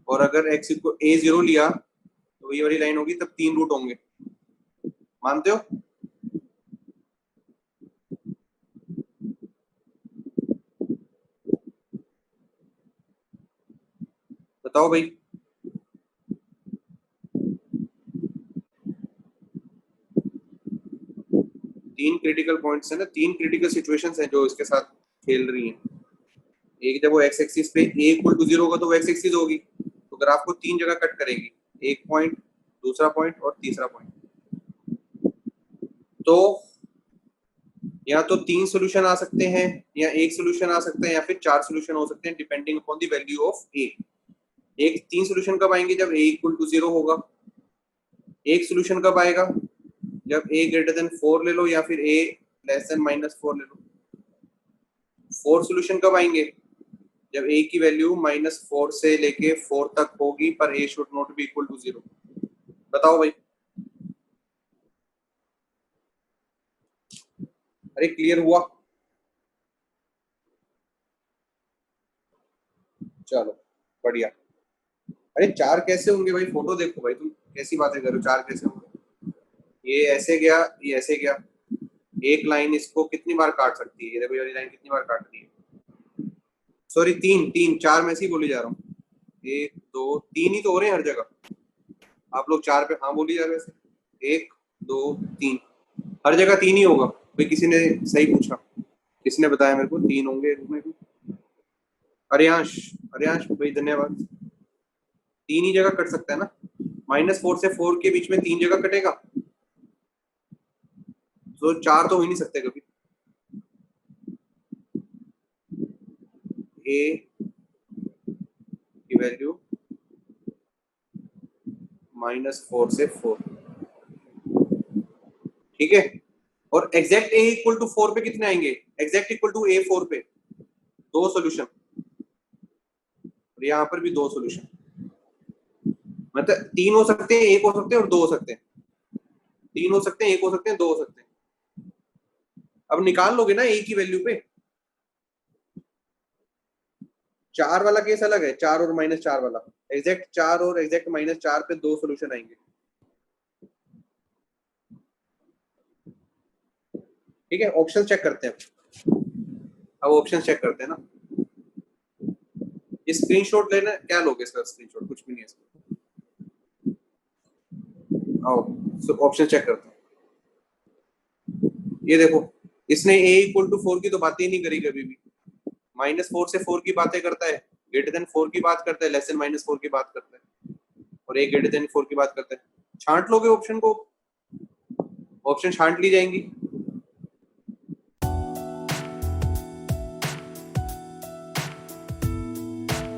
और अगर x को a 0 लिया तो ये वाली लाइन होगी, तब 3 रूट होंगे, मानते हो? बताओ भाई। तीन क्रिटिकल पॉइंट्स है ना, तीन क्रिटिकल सिचुएशंस हैं जो इसके साथ खेल रही हैं। एक जब वो एक्स एक्सिस पे a इक्वल टू 0 होगा तो वो एक्स एक्सिस होगी, तो ग्राफ को 3 जगह कट करेगी, एक पॉइंट, दूसरा पॉइंट और तीसरा पॉइंट। तो या तो 3 सोल्यूशन आ सकते हैं या एक सोल्यूशन आ सकता है या फिर 4 सोल्यूशन हो सकते हैं depending upon the value of a। एक 3 सोल्यूशन कब आएंगे? जब a इक्वल टू 0 होगा। एक सोल्यूशन कब आएगा? जब a ग्रेटर देन 4 ले लो या फिर a लेस देन -4 ले लो। 4 सोल्यूशन कब आएंगे? जब a की वैल्यू -4 से लेके 4 तक होगी पर a should not be equal to 0। बताओ भाई। अरे क्लियर हुआ? चलो बढ़िया। अरे 4 कैसे होंगे भाई? फोटो देखो भाई, तुम कैसी बातें कर रहे हो? 4 कैसे होंगे? ये ऐसे गया, ये ऐसे गया। एक लाइन इसको कितनी बार काट सकती है? ये देखो, ये लाइन कितनी बार काट रही है? सॉरी, तीन तीन, 4 में से ही बोली जा रहा हूँ। 1 2 3 ही तो हो रहे हैं हर जगह। आप लोग 4 पे हाँ बोली जा रहे हैं। 1 2 3, हर जगह 3 ही होगा भाई। किसी ने सही पूछा, किसने बताया मेरे को 3 होंगे इसमें भी? अरियांश, अरियांश भाई धन्यवाद। 3 ही जगह कट सकता है ना। -4 से 4 के बीच में 3 जगह कटेगा, तो 4 तो हो ही नहीं सकते कभी। ए की वैल्यू -4 से 4, ठीक है। और एग्जैक्ट ए इक्वल टू 4 पे कितने आएंगे? एग्जैक्ट इक्वल टू ए 4 पे 2 सॉल्यूशन, और यहाँ पर भी 2 सॉल्यूशन। मतलब 3 हो सकते हैं, 1 हो सकते हैं और 2 हो सकते हैं। 3 हो सकते हैं, 1 हो सकते हैं, 2 हो सकते हैं। अब निकाल लोगे ना ए की वैल्यू पे। 4 वाला केस अलग है, 4 और -4 वाला। एग्जैक्ट 4 और एग्जैक्ट -4 पे 2 सॉल्यूशन आएंगे, ठीक है। ऑप्शन चेक करते हैं। अब ऑप्शन चेक करते हैं ना। स्क्रीनशॉट लेना, क्या लोगे इसका स्क्रीनशॉट? कुछ भी नहीं है इसका। आओ ऑप्शन चेक करते हैं। ये देखो, इसने a इक्वल टू 4 की तो बात ही नहीं करी कभी भी। -4 से 4 की बातें करता है, ग्रेटर देन 4 की बात करता है, लेस देन -4 की बात करता है, और a ग्रेटर देन 4 की बात करता है। छांट लोगे ऑप्शन को, ऑप्शन छांट ली जाएंगी।